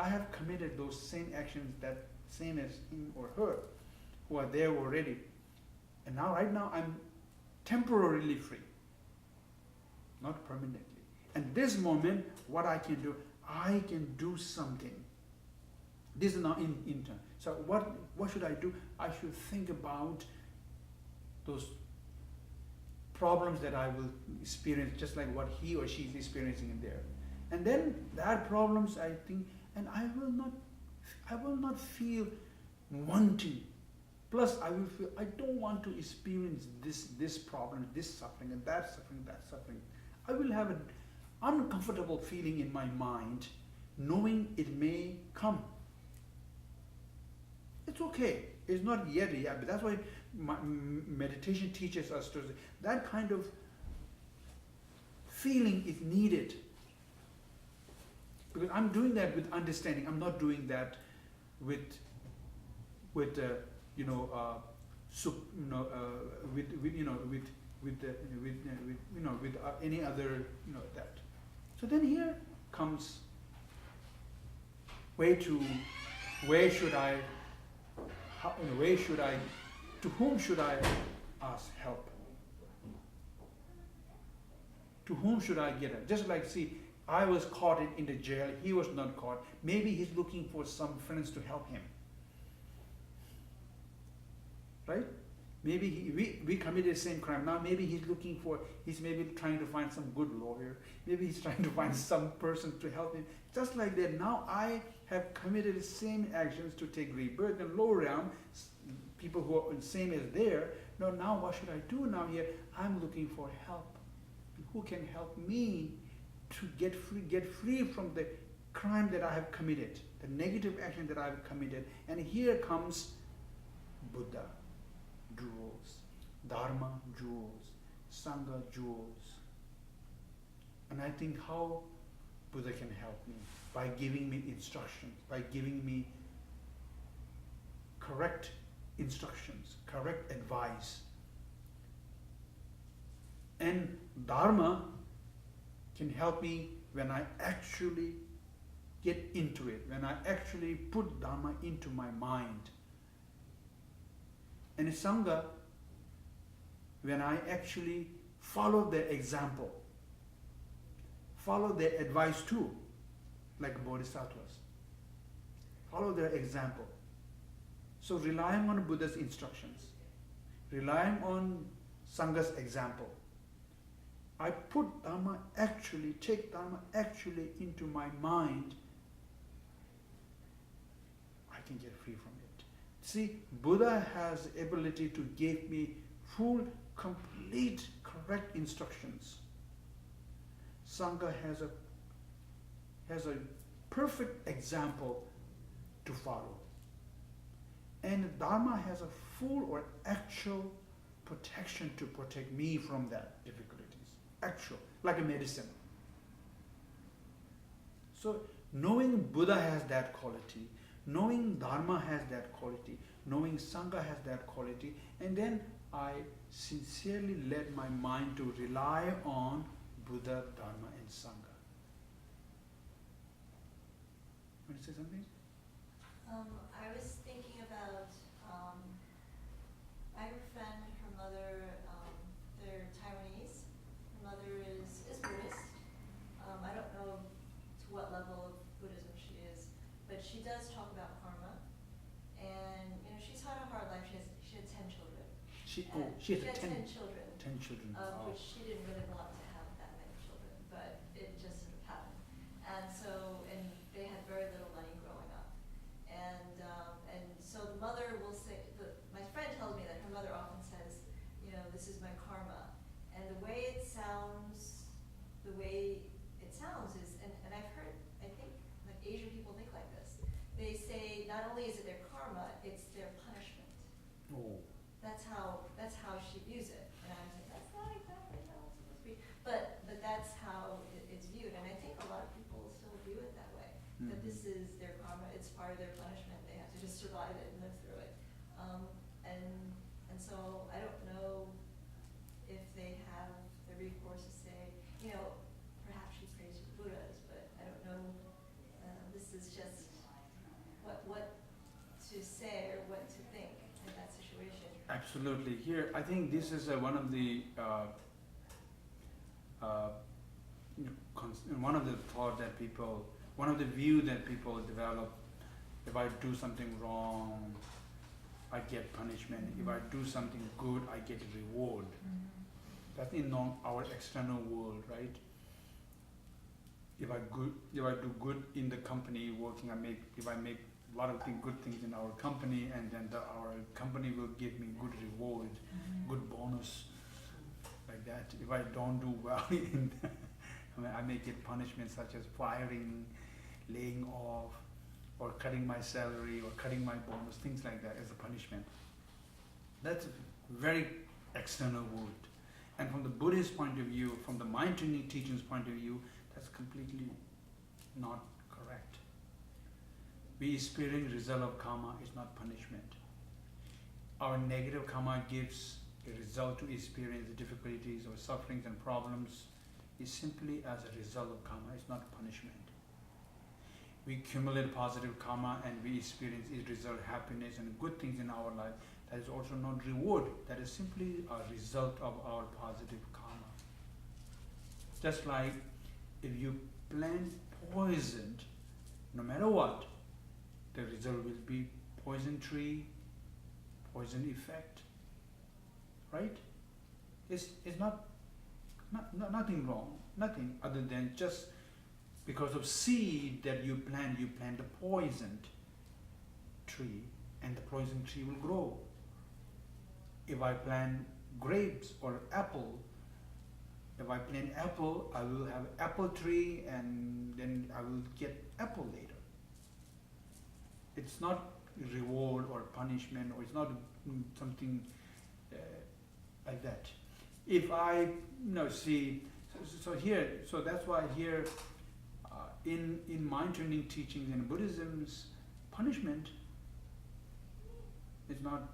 have committed those same actions that same as him or her who are there already. And now right now I'm temporarily free, not permanently. And this moment, what I can do, I can do something. This is now in turn. So what should I do? I should think about those problems that I will experience, just like what he or she is experiencing in there. And then that problems, I think, and I will not feel wanting. Plus I will feel I don't want to experience this problem, this suffering, and that suffering, that suffering. I will have an uncomfortable feeling in my mind, knowing it may come. It's okay. It's not yet, but that's why meditation teaches us to that kind of feeling is needed. Because I'm doing that with understanding. I'm not doing that with any other that. So then here comes to whom should I ask help? To whom should I get it? Just like, see, I was caught in the jail, he was not caught. Maybe he's looking for some friends to help him. Right? Maybe we committed the same crime. Now maybe he's maybe trying to find some good lawyer. Maybe he's trying to find some person to help him. Just like that, now I have committed the same actions to take rebirth and lower realm, people who are the same as there. Now what should I do now here? I'm looking for help. Who can help me to get free from the crime that I have committed, the negative action that I have committed? And here comes Buddha jewels, Dharma jewels, Sangha jewels. And I think how Buddha can help me by giving me instructions, by giving me correct instructions, correct advice. And Dharma can help me when I actually get into it, when I actually put Dharma into my mind. And Sangha, when I actually follow their example, follow their advice too, like Bodhisattvas. Follow their example. So relying on Buddha's instructions, relying on Sangha's example, I put Dharma actually, take Dharma actually into my mind, I can get free from it. See, Buddha has the ability to give me full, complete, correct instructions. Sangha has a perfect example to follow. And Dharma has a full or actual protection to protect me from that difficulties. Actual, like a medicine. So knowing Buddha has that quality, knowing Dharma has that quality, knowing Sangha has that quality, and then I sincerely let my mind to rely on Buddha, Dharma and Sangha. Want to say something? I was thinking about, I have a friend, her mother, they're Taiwanese. Her mother is Buddhist. I don't know to what level of Buddhism she is, but she does talk about karma. And she's had a hard life. She had 10 children. She had 10 children. 10 children. Which she didn't really want to have that many children, but it just sort of happened. And they had very little money growing up. And so the mother will say, my friend tells me that her mother often says, this is my karma. And the way it sounds is, and I've heard, I think, like Asian people think like this. They say not only is it their karma, it's their punishment. Oh. That's how she views it. And I'm saying, that's not exactly how it's supposed to be. But that's how it's viewed. And I think a lot of people still view it that way. Mm-hmm. That this is their karma, it's part of their punishment. They have to just survive it and live through it. And so I don't know if they have the recourse to say, perhaps she prays to the Buddhas, but I don't know. This is just what to say or what to think in that situation. Absolutely. Here, I think this is one of the one of the thought that people, one of the view that people develop. If I do something wrong, I get punishment. If I do something good, I get a reward. That's in our external world, right? If I do good in the company working, if I make a lot of good things in our company, and then our company will give me good reward, good bonus, like that. If I don't do well, I may get punishment such as firing, laying off, or cutting my salary, or cutting my bonus, things like that as a punishment. That's a very external world. And from the Buddhist point of view, from the mind training teachings point of view, that's completely not correct. We experience result of karma is not punishment. Our negative karma gives a result to experience the difficulties or sufferings and problems is simply as a result of karma, it's not punishment. We accumulate positive karma and we experience its result, happiness and good things in our life. That is also not reward, that is simply a result of our positive karma. Just like if you plant poison, no matter what, the result will be poison tree, poison effect, right? It's nothing wrong, nothing other than just because of seed that you plant a poisoned tree, and the poison tree will grow. If I plant grapes or apple, if I plant apple, I will have apple tree, and then I will get apple later. It's not reward or punishment, or it's not something like that. If I see, so that's why here in mind training teachings in Buddhism's punishment is not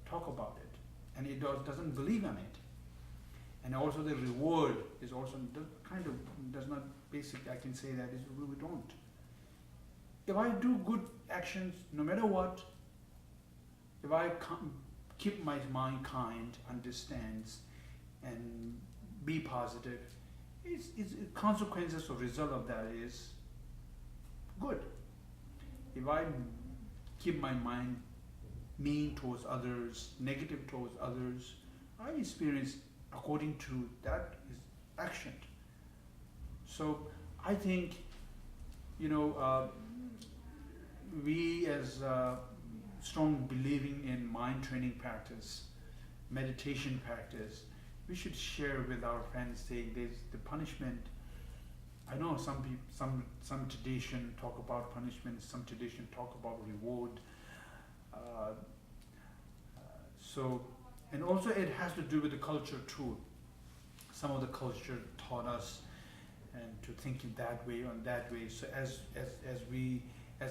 talk about it, and it doesn't believe in it. And also the reward is also kind of does not basic. I can say that is we don't. If I do good actions, no matter what, if I keep my mind kind, understands, and be positive, it's consequences or result of that is good. If I keep my mind mean towards others, negative towards others, I experience according to that is action. So I think, we as strong believing in mind training practice, meditation practice, we should share with our friends, saying there's the punishment. I know some people, some tradition talk about punishment, some tradition talk about reward. So, and also it has to do with the culture too. Some of the culture taught us and to think in that way, on that way. So as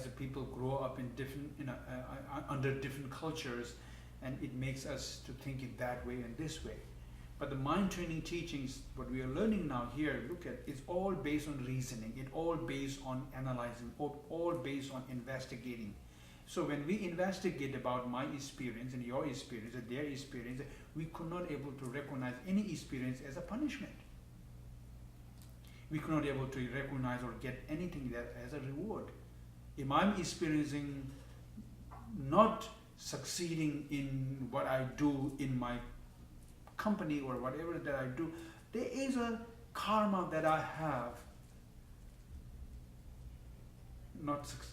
the people grow up in different, under different cultures, and it makes us to think in that way and this way. But the mind training teachings, what we are learning now here, look at, it's all based on reasoning, it's all based on analyzing, all based on investigating. So when we investigate about my experience and your experience and their experience, we could not able to recognize any experience as a punishment. We could not able to recognize or get anything that as a reward. If I'm experiencing not succeeding in what I do in my company or whatever that I do, there is a karma that I have.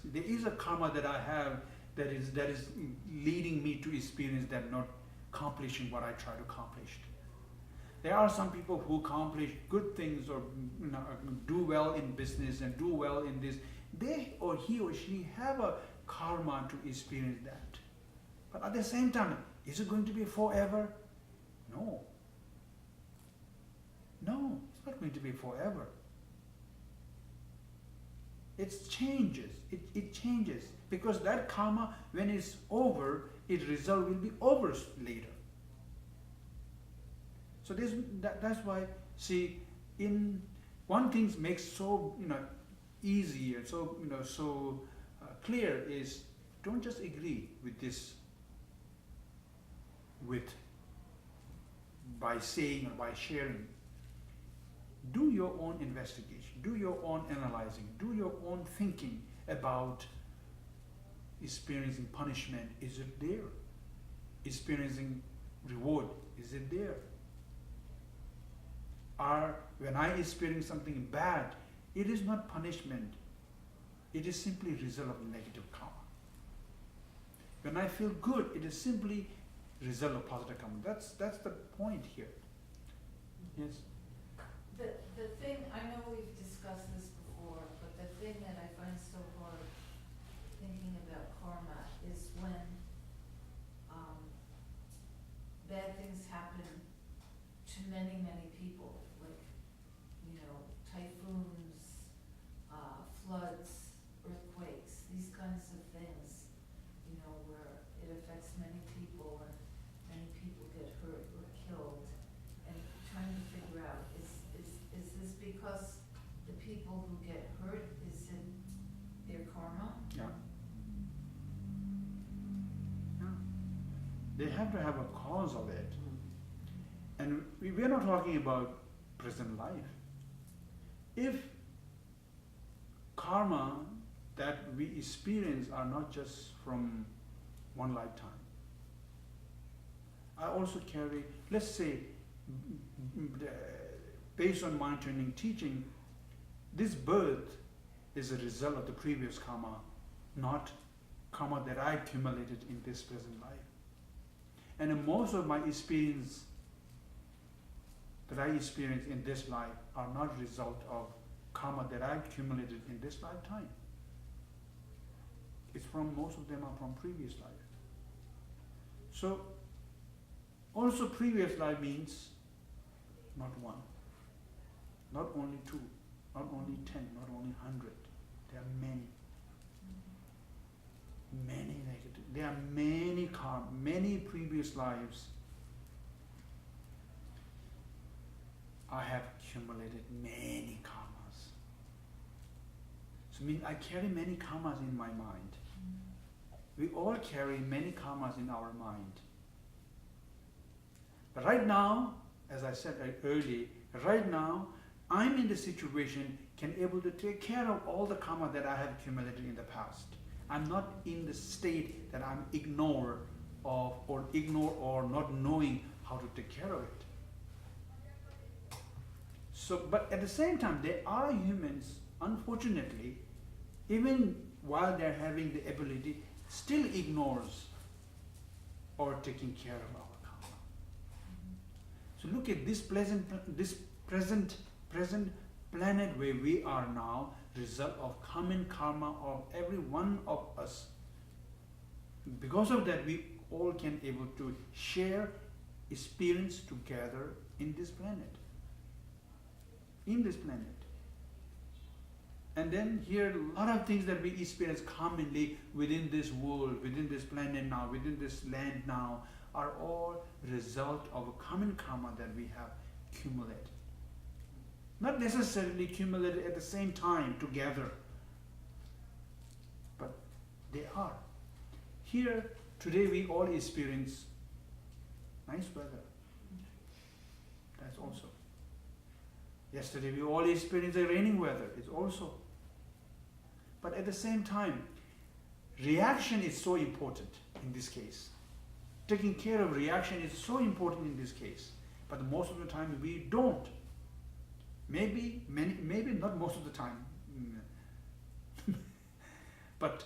There is a karma that I have that is leading me to experience that not accomplishing what I try to accomplish. There are some people who accomplish good things or do well in business and do well in this. They or he or she have a karma to experience that. But at the same time, is it going to be forever? No. No, it's not going to be forever. It changes. It changes. Because that karma, when it's over, its result will be over later. So that's why, see, in one thing makes so easy and so clear is, don't just agree with this by saying or by sharing. Do your own investigation, do your own analyzing, do your own thinking about experiencing punishment. Is it there? Experiencing reward, is it there? Or when I experience something bad, it is not punishment. It is simply a result of negative karma. When I feel good, it is simply result of positive karma. That's the point here. Yes. The thing, I know we've discussed this before, but the thing that I find so hard thinking about karma is when bad things happen to many, many people, like, typhoons, floods, earthquakes, these kinds of things, where it affects many people and many people get hurt or killed, and trying to figure out, is this because the people who get hurt, is it their karma? Yeah. Yeah. They have to have a cause of it. And we are not talking about present life. If karma that we experience are not just from one lifetime, I also carry, let's say, based on mind training teaching, this birth is a result of the previous karma, not karma that I accumulated in this present life. And in most of my experience that I experience in this life are not result of karma that I accumulated in this lifetime. It's from, most of them are from previous life. So, also previous life means not one, not only two, not only 10, not only 100. There are many. Many negative. There are many karma, many previous lives I have accumulated many karmas. So I carry many karmas in my mind. We all carry many karmas in our mind. But right now, as I said earlier, right now, I'm in the situation can able to take care of all the karma that I have accumulated in the past. I'm not in the state that I'm ignore or not knowing how to take care of it. So, but at the same time, there are humans, unfortunately, even while they're having the ability, still ignores or taking care of our karma. So look at this present planet where we are now, result of common karma of every one of us. Because of that, we all can able to share experience together in this planet. In this planet. And then here a lot of things that we experience commonly within this world, within this planet now, within this land now, are all result of a common karma that we have accumulated. Not necessarily accumulated at the same time together, but they are. Here, today we all experience nice weather. That's also. Yesterday we all experienced the raining weather. It's also. But at the same time, reaction is so important in this case. Taking care of reaction is so important in this case. But most of the time we don't. Maybe not most of the time. But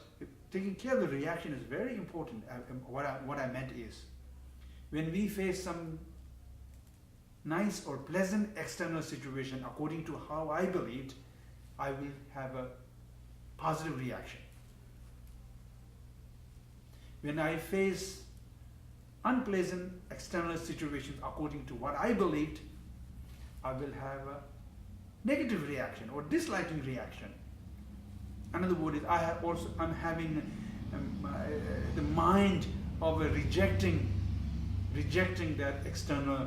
taking care of the reaction is very important. What I meant is, when we face some nice or pleasant external situation, according to how I believed, I will have a positive reaction. When I face unpleasant external situations, according to what I believed, I will have a negative reaction or disliking reaction. Another word is I'm having the mind of rejecting that external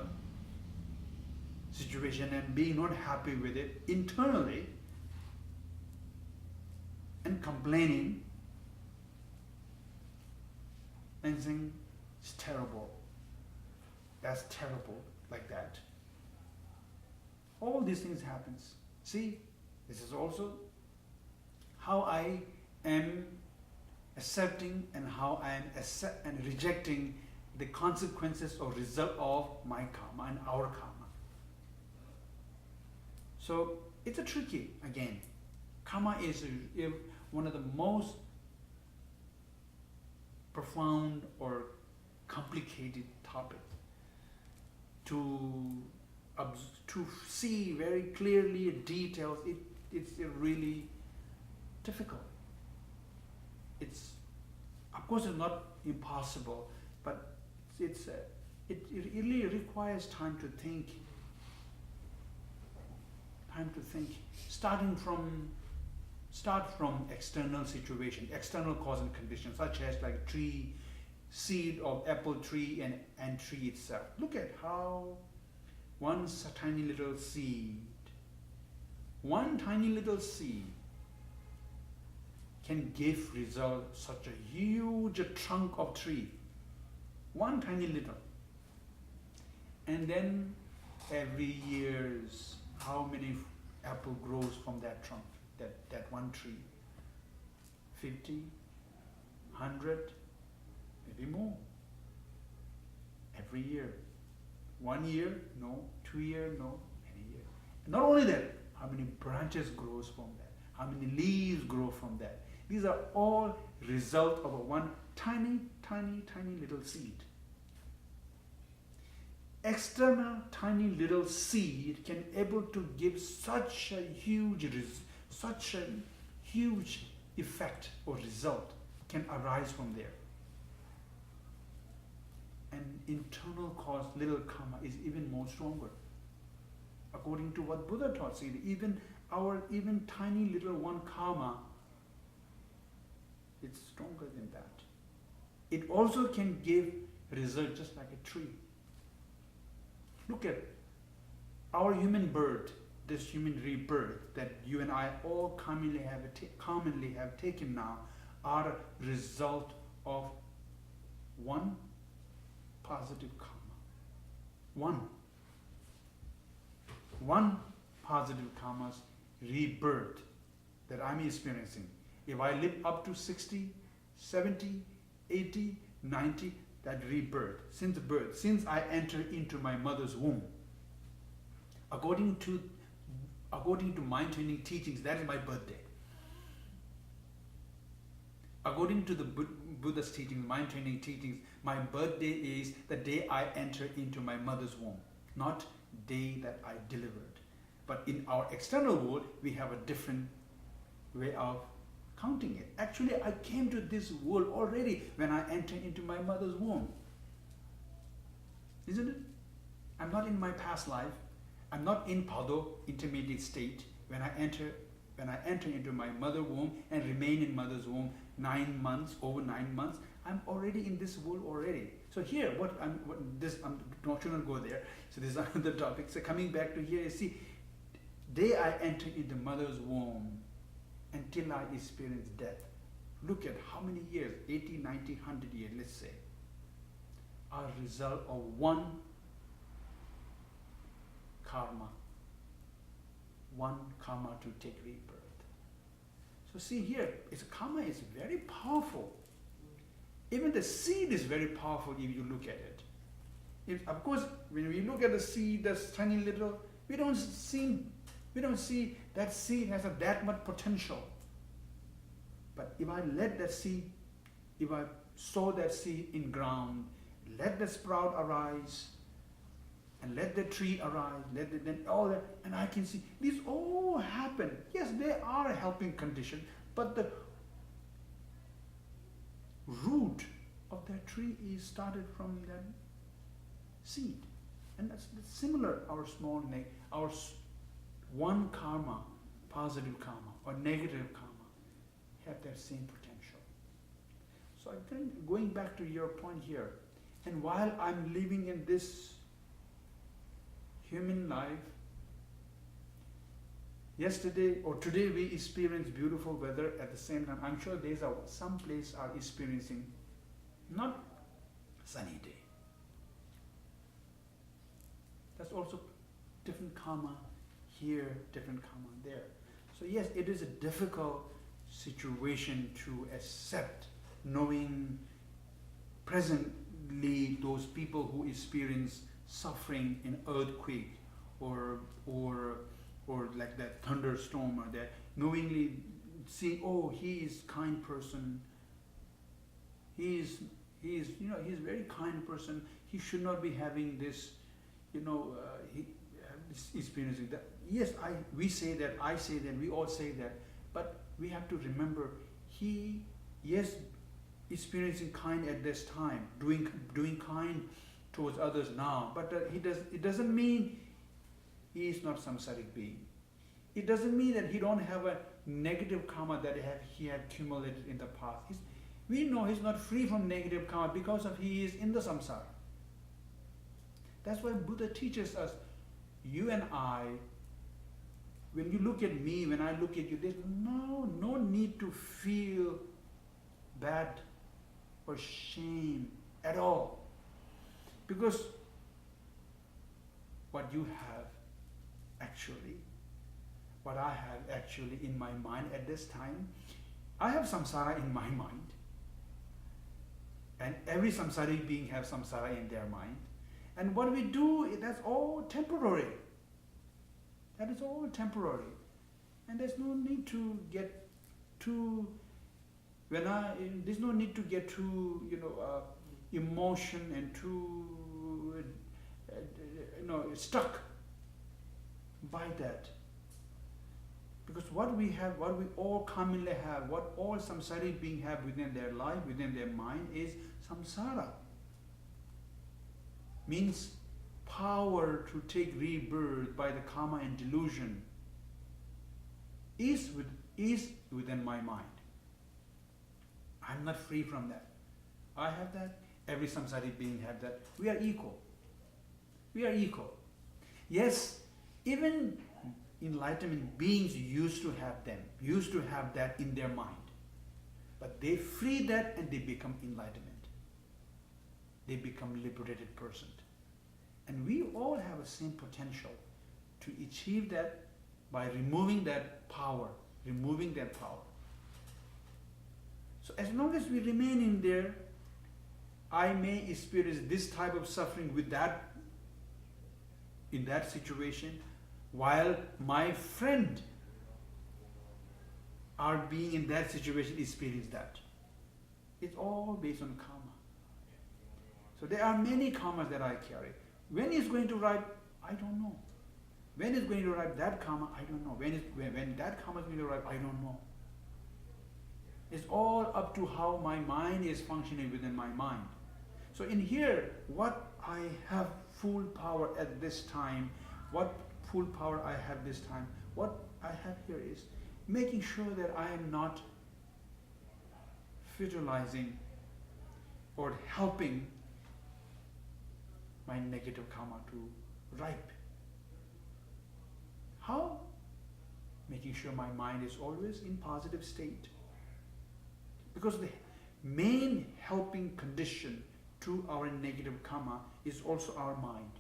situation and being not happy with it internally and complaining and saying it's terrible, that's terrible, like that. All these things happens. See, this is also how I am accepting and how I am rejecting the consequences or result of my karma and our karma. So it's a tricky, again. Karma is one of the most profound or complicated topic to see very clearly details. It's really difficult. Of course it's not impossible, but it really requires time to think. Start from external situation, external cause and conditions, such as like tree, seed of apple tree and tree itself. Look at how one tiny little seed can give result such a huge trunk of tree. One tiny little. And then every years, how many apple grows from that trunk, that one tree? 50, 100, maybe more. Every year. 1 year? No. 2 years? No. Many years. Not only that, how many branches grows from that? How many leaves grow from that? These are all result of a one tiny little seed. External tiny little seed can able to give such a huge effect or result can arise from there. And internal cause, little karma, is even more stronger. According to what Buddha taught, see, even tiny little one karma, it's stronger than that. It also can give result just like a tree. Look at our human birth, this human rebirth that you and I all commonly have taken now, are a result of one positive karma. One positive karma's rebirth that I'm experiencing. If I live up to 60, 70, 80, 90, that rebirth, since I entered into my mother's womb, according to According to mind training teachings, that is my birthday. According to the Buddha's teachings, mind training teachings, my birthday is the day I enter into my mother's womb, not day that I delivered. But in our external world, we have a different way of counting it. Actually, I came to this world already when I entered into my mother's womb. Isn't it? I'm not in my past life. I'm not in Pado, intermediate state, when I enter into my mother's womb and remain in mother's womb 9 months, over 9 months. I'm already in this world already. So here, I'm not going to go there. So this is another topic. So coming back to here, you see, day I enter into mother's womb until I experience death. Look at how many years, 80, 90, 100 years, let's say, are a result of one karma to take rebirth. So see here, karma is very powerful. Even the seed is very powerful if you look at it. Of course, when we look at the seed, that's tiny little, we don't see that seed has that much potential. But if I let that seed, if I sow that seed in ground, let the sprout arise, and let the tree arise, then all that, and I can see these all happen. Yes, they are a helping condition, but the root of that tree is started from that seed. And that's similar, our one karma, positive karma or negative karma, have that same potential. So I think going back to your point here, and while I'm living in this human life, yesterday or today we experience beautiful weather at the same time. I'm sure there's some place are experiencing not sunny day. That's also different karma here, different karma there. So yes, it is a difficult situation to accept, knowing presently those people who experience suffering in earthquake or like that thunderstorm or that, knowingly see, oh, he is kind person, he is very kind person, he should not be having this, experiencing that. Yes, we say that, I say that, we all say that, but we have to remember, he, yes, experiencing kind at this time, doing kind towards others now, but it doesn't mean he is not samsaric being. It doesn't mean that he don't have a negative karma that he had accumulated in the past. We know he's not free from negative karma because of he is in the samsara. That's why Buddha teaches us, you and I, when you look at me, when I look at you, there's no need to feel bad or shame at all. Because what you have actually, what I have actually in my mind at this time, I have samsara in my mind. And every samsaric being has samsara in their mind. And what we do, that's all temporary. That is all temporary. And there's no need to get too, there's no need to get too, emotion and too, stuck by that. Because what we have, what we all commonly have, what all samsaric beings have within their life, within their mind is samsara. Means power to take rebirth by the karma and delusion is within my mind. I'm not free from that. I have that. Every samsaric being have that. We are equal. We are equal. Yes, even enlightenment beings used to have that in their mind. But they free that and they become enlightenment. They become liberated person. And we all have the same potential to achieve that by removing that power. So as long as we remain in there, I may experience this type of suffering with that, in that situation, while my friend are being in that situation experience that. It's all based on karma. So there are many karmas that I carry. When it's going to arrive, I don't know. When it's going to arrive that karma, I don't know. When that karma is going to arrive, I don't know. It's all up to how my mind is functioning within my mind. So in here, what I have full power at this time, what full power I have this time, what I have here is making sure that I am not fertilizing or helping my negative karma to ripe. How? Making sure my mind is always in positive state. Because the main helping condition to our negative karma is also our mind.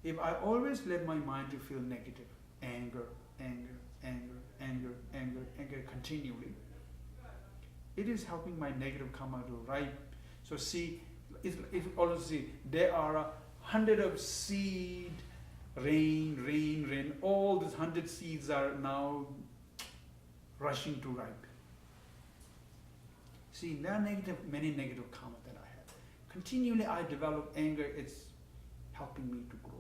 If I always let my mind to feel negative, anger, anger, anger, anger, anger, anger continually, it is helping my negative karma to ripe. So see, it's also see, there are 100 of seed, rain, rain, rain. All these 100 seeds are now rushing to ripe. See, there are many negative karma that I have. Continually I develop anger, it's helping me to grow.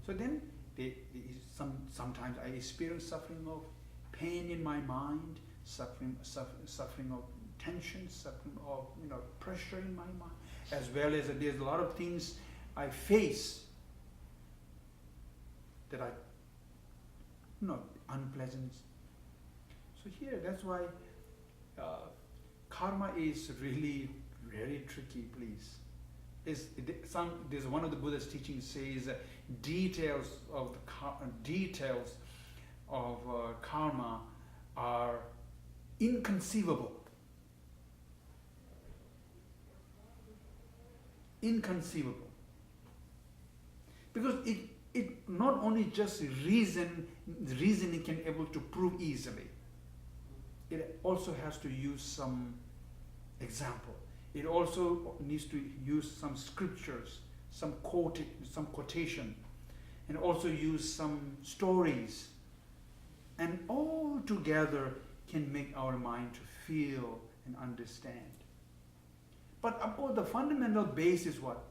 So then, sometimes I experience suffering of pain in my mind, suffering of tension, suffering of pressure in my mind, as well as there's a lot of things I face that I, unpleasant. So here, that's why karma is really very tricky, please. There's one of the Buddha's teachings says details of karma are inconceivable. Inconceivable. Because it not only just reasoning can able to prove easily. It also has to use some example. It also needs to use some scriptures, some quotation, and also use some stories. And all together can make our mind to feel and understand. But of course the fundamental base is what?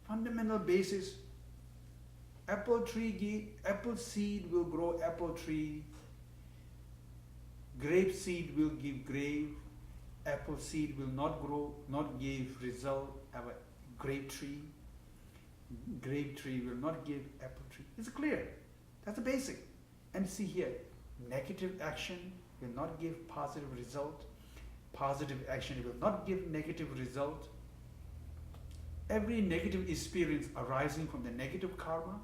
Fundamental base is apple seed will grow apple tree, grape seed will give grape, apple seed will not grow, not give result, have a grape tree will not give apple tree. It's clear. That's the basic. And see here, negative action will not give positive result. Positive action will not give negative result. Every negative experience arising from the negative karma,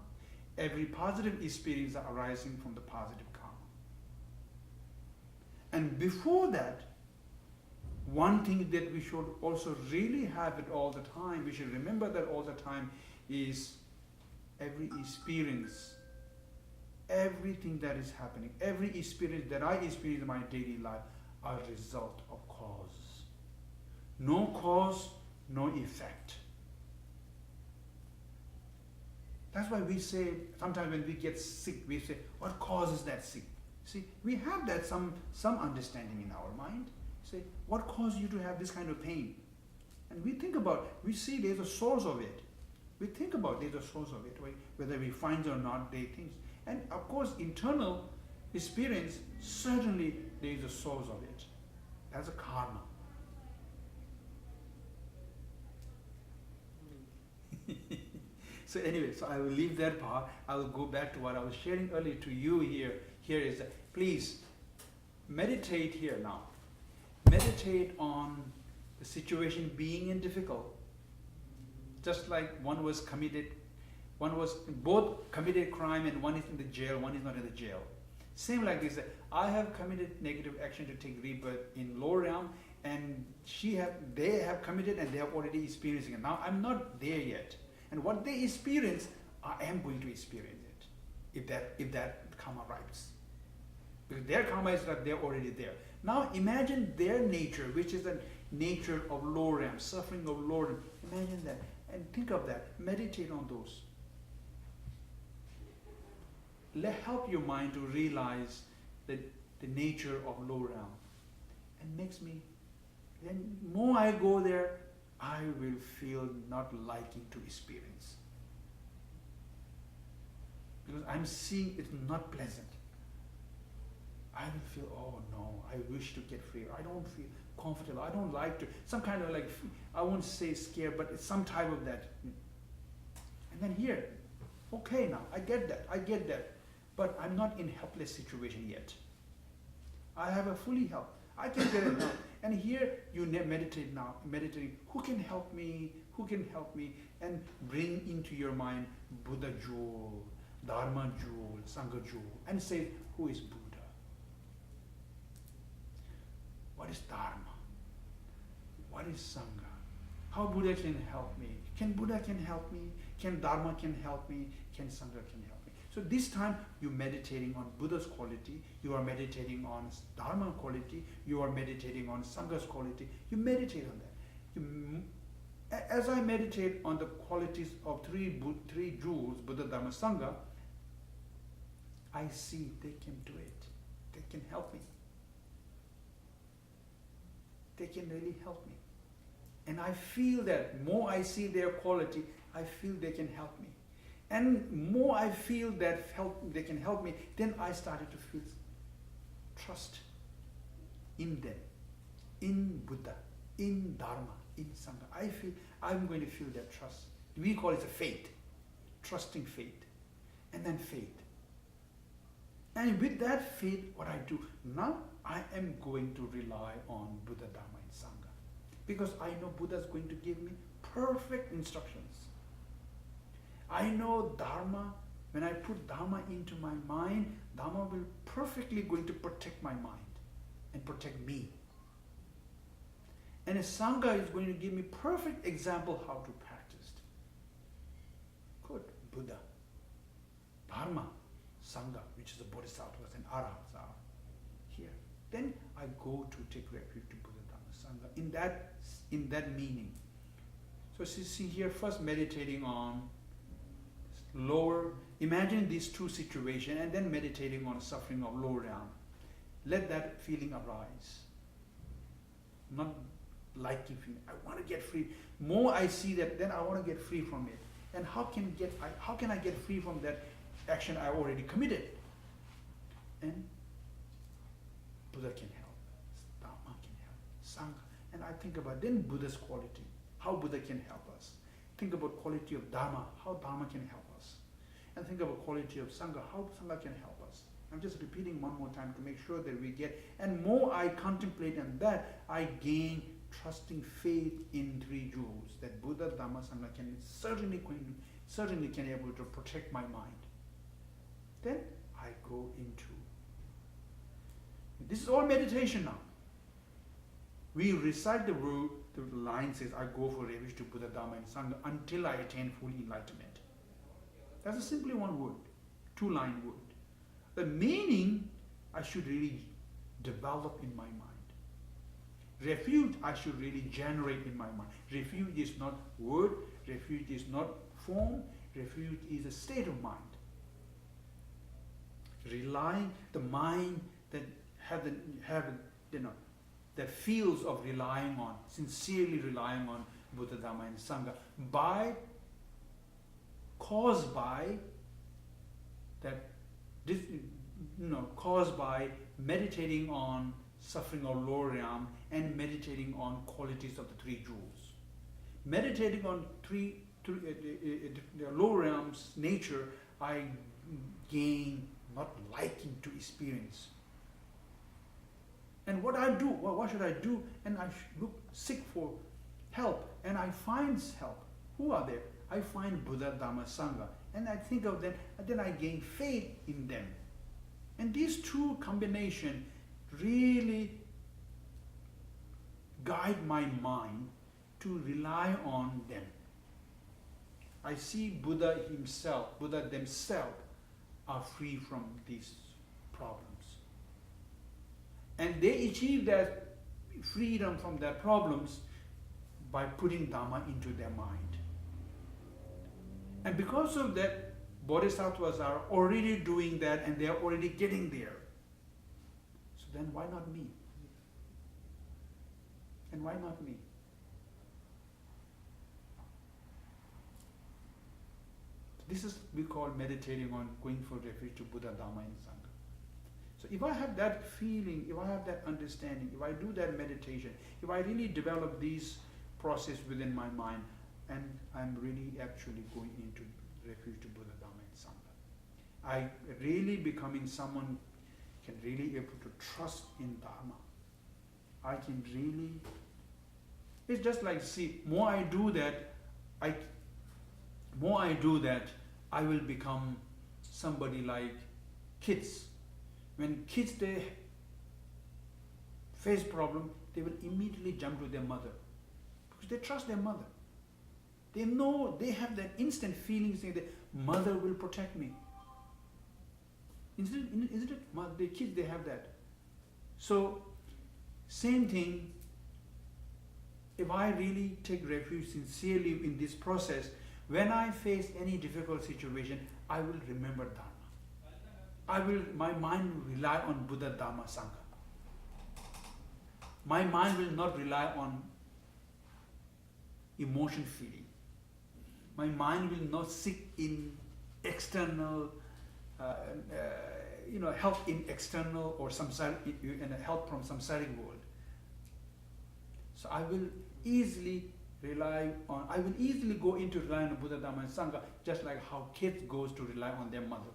every positive experience arising from the positive karma. And before that, one thing that we should also really have it all the time, we should remember that all the time, is every experience, everything that is happening, every experience that I experience in my daily life are a result of cause. No cause, no effect. That's why we say, sometimes when we get sick, we say, what causes that sick? See, we have that some understanding in our mind. Say, what caused you to have this kind of pain? And we think about, we see there's a source of it. We think about there's a source of it, whether we find it or not, they think. And of course, internal experience, certainly there is a source of it. That's a karma. So anyway, so I will leave that part. I will go back to what I was sharing earlier to you here. Here is that, please meditate here now. Meditate on the situation being in difficult. Just like one was both committed crime and one is in the jail, one is not in the jail. Same like this, I have committed negative action to take rebirth in lower realm, and they have committed and they have already experiencing it. Now I'm not there yet. And what they experience, I am going to experience it, if that karma arrives. Because their karma is that they're already there. Now imagine their nature, which is the nature of lower realm, suffering of lower realm. Imagine that and think of that. Meditate on those. help your mind to realize the nature of low realm. And makes me, then more I go there, I will feel not liking to experience. Because I'm seeing it's not pleasant. I will feel, oh no, I wish to get free. I don't feel comfortable. I don't like to, some kind of like, I won't say scared, but it's some type of that. And then here, okay now, I get that. But I'm not in helpless situation yet. I have a fully help. I can get it now. And here you meditate now, meditating, who can help me, and bring into your mind Buddha jewel, Dharma jewel, Sangha jewel, and say, who is Buddha? What is Dharma? What is Sangha? How Buddha can help me? Can Buddha can help me? Can Dharma can help me? Can Sangha can help me? So this time you're meditating on Buddha's quality, you are meditating on Dharma quality, you are meditating on Sangha's quality. You meditate on that. As I meditate on the qualities of three jewels, Buddha, Dharma, Sangha, I see they can do it. They can help me. They can really help me. And I feel that more I see their quality, I feel they can help me. And more I feel that they can help me, then I started to feel trust in them, in Buddha, in Dharma, in Sangha. I feel I'm going to feel that trust. We call it a faith, trusting faith, and then faith. And with that faith, what I do, now I am going to rely on Buddha, Dharma, and Sangha. Because I know Buddha is going to give me perfect instructions. I know Dharma, when I put Dharma into my mind, Dharma will perfectly going to protect my mind and protect me. And a Sangha is going to give me perfect example how to practice. Good. Buddha, Dharma, Sangha, which is the Bodhisattvas and Arahats are here. Then I go to take refuge to Buddha, Dharma, Sangha in that meaning. So see here, first meditating on lower, imagine these two situations and then meditating on suffering of lower realm. Let that feeling arise. Not liking feeling. I want to get free. More I see that, then I want to get free from it. And how can I get free from that action I already committed? And Buddha can help. Dharma can help. Sangha. And I think about then Buddha's quality. How Buddha can help us. Think about quality of Dharma. How Dharma can help us. And think about quality of Sangha. How Sangha can help us. I'm just repeating one more time to make sure that we get. And more I contemplate on that, I gain trusting faith in three jewels. That Buddha, Dharma, Sangha can certainly can able to protect my mind. Then I go into. This is all meditation now. We recite the word, the line says, I go for refuge to Buddha, Dharma, and Sangha until I attain full enlightenment. That's a simply one word, two-line word. The meaning I should really develop in my mind. Refuge I should really generate in my mind. Refuge is not word, refuge is not form, refuge is a state of mind. Relying the mind that that feels of relying on, sincerely relying on Buddha, Dharma, and Sangha, caused by meditating on suffering of lower realm and meditating on qualities of the three jewels. Meditating on the lower realm's nature, I gain not liking to experience. And what I do, what should I do? And I seek for help, and I find help. Who are there? I find Buddha, Dharma, Sangha, and I think of them, and then I gain faith in them. And these two combinations really guide my mind to rely on them. I see Buddha himself, Buddha themselves are free from these problems. And they achieve that freedom from their problems by putting Dharma into their mind. And because of that bodhisattvas are already doing that and they are already getting there. So then why not me? And why not me? This is we call meditating on going for refuge to Buddha, Dhamma and Sangha. So if I have that feeling, if I have that understanding, if I do that meditation, if I really develop these process within my mind, and I'm really actually going into refuge to Buddha, Dhamma and Sangha, I really becoming someone can really able to trust in Dharma. I can really, it's just like, see, more I do that, I will become somebody like kids. When kids, they face problem, they will immediately jump to their mother because they trust their mother. They know, they have that instant feeling saying that mother will protect me. Isn't it? The kids, they have that. So, same thing, if I really take refuge sincerely in this process, when I face any difficult situation, I will remember Dharma. My mind will rely on Buddha, Dhamma, Sangha. My mind will not rely on emotion feeling. My mind will not seek in external, help in external or help from samsaric world. So I will easily go into relying on Buddha, Dhamma and Sangha, just like how kids goes to rely on their mother.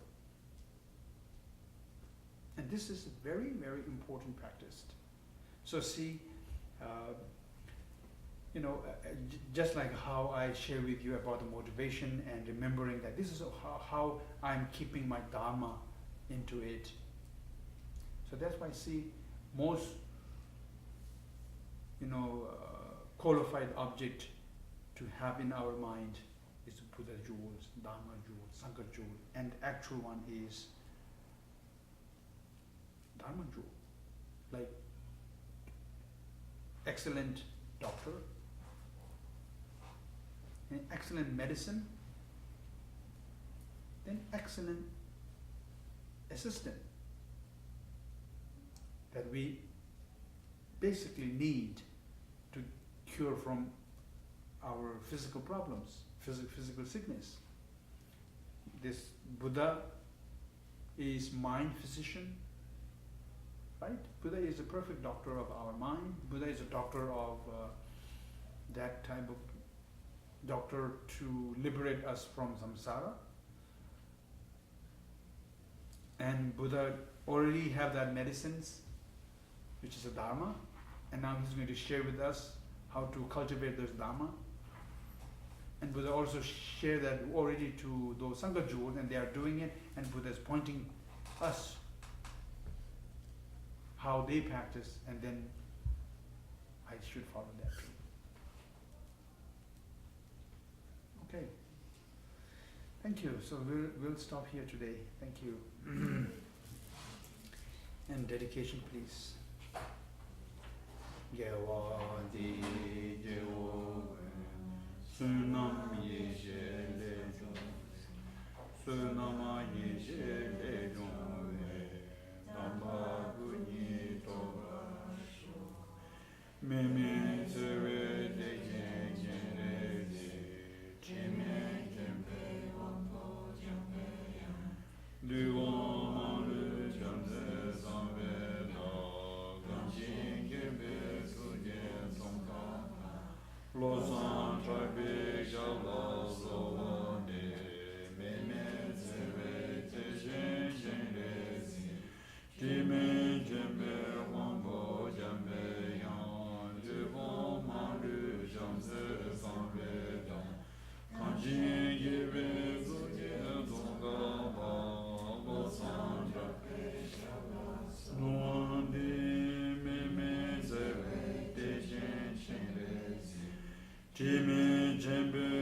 And this is a very, very important practice. So see, just like how I share with you about the motivation and remembering that this is how I'm keeping my Dharma into it. So that's why I see most, qualified object to have in our mind is Buddha jewels, Dharma jewels, Sangha jewel, and actual one is Dharma jewel. Like excellent doctor, an excellent medicine, then excellent assistant that we basically need to cure from our physical problems, physical sickness. This Buddha is mind physician, right? Buddha is a perfect doctor of our mind. Buddha is a doctor of that type of doctor to liberate us from samsara. And Buddha already have that medicines, which is a Dharma, and now he's going to share with us how to cultivate this Dharma. And Buddha also share that already to those Sangha jewels, and they are doing it, and Buddha is pointing us how they practice, and then I should follow that too. Okay. Thank you. So we'll stop here today. Thank you. And dedication, please. Gyawadi Gyawo Sunam Yeshe Lejong Sunama Yeshe Lejong Dhamma Gunyi Toba Meme Sewe Dejen Jenrezi Chime Jempe Wampo Jempe Duwa Manu Jamze Zambe Da Ganjin Gembe Sujen Songka Losan Trabe Jala Sovane Meme Sewe Dejen Jenrezi Chime Jempe Wampo Jempe Yan Duwa Manu Jamze Zambe Da Ganjin Gembe Sujen Songka Jimmy Jimbe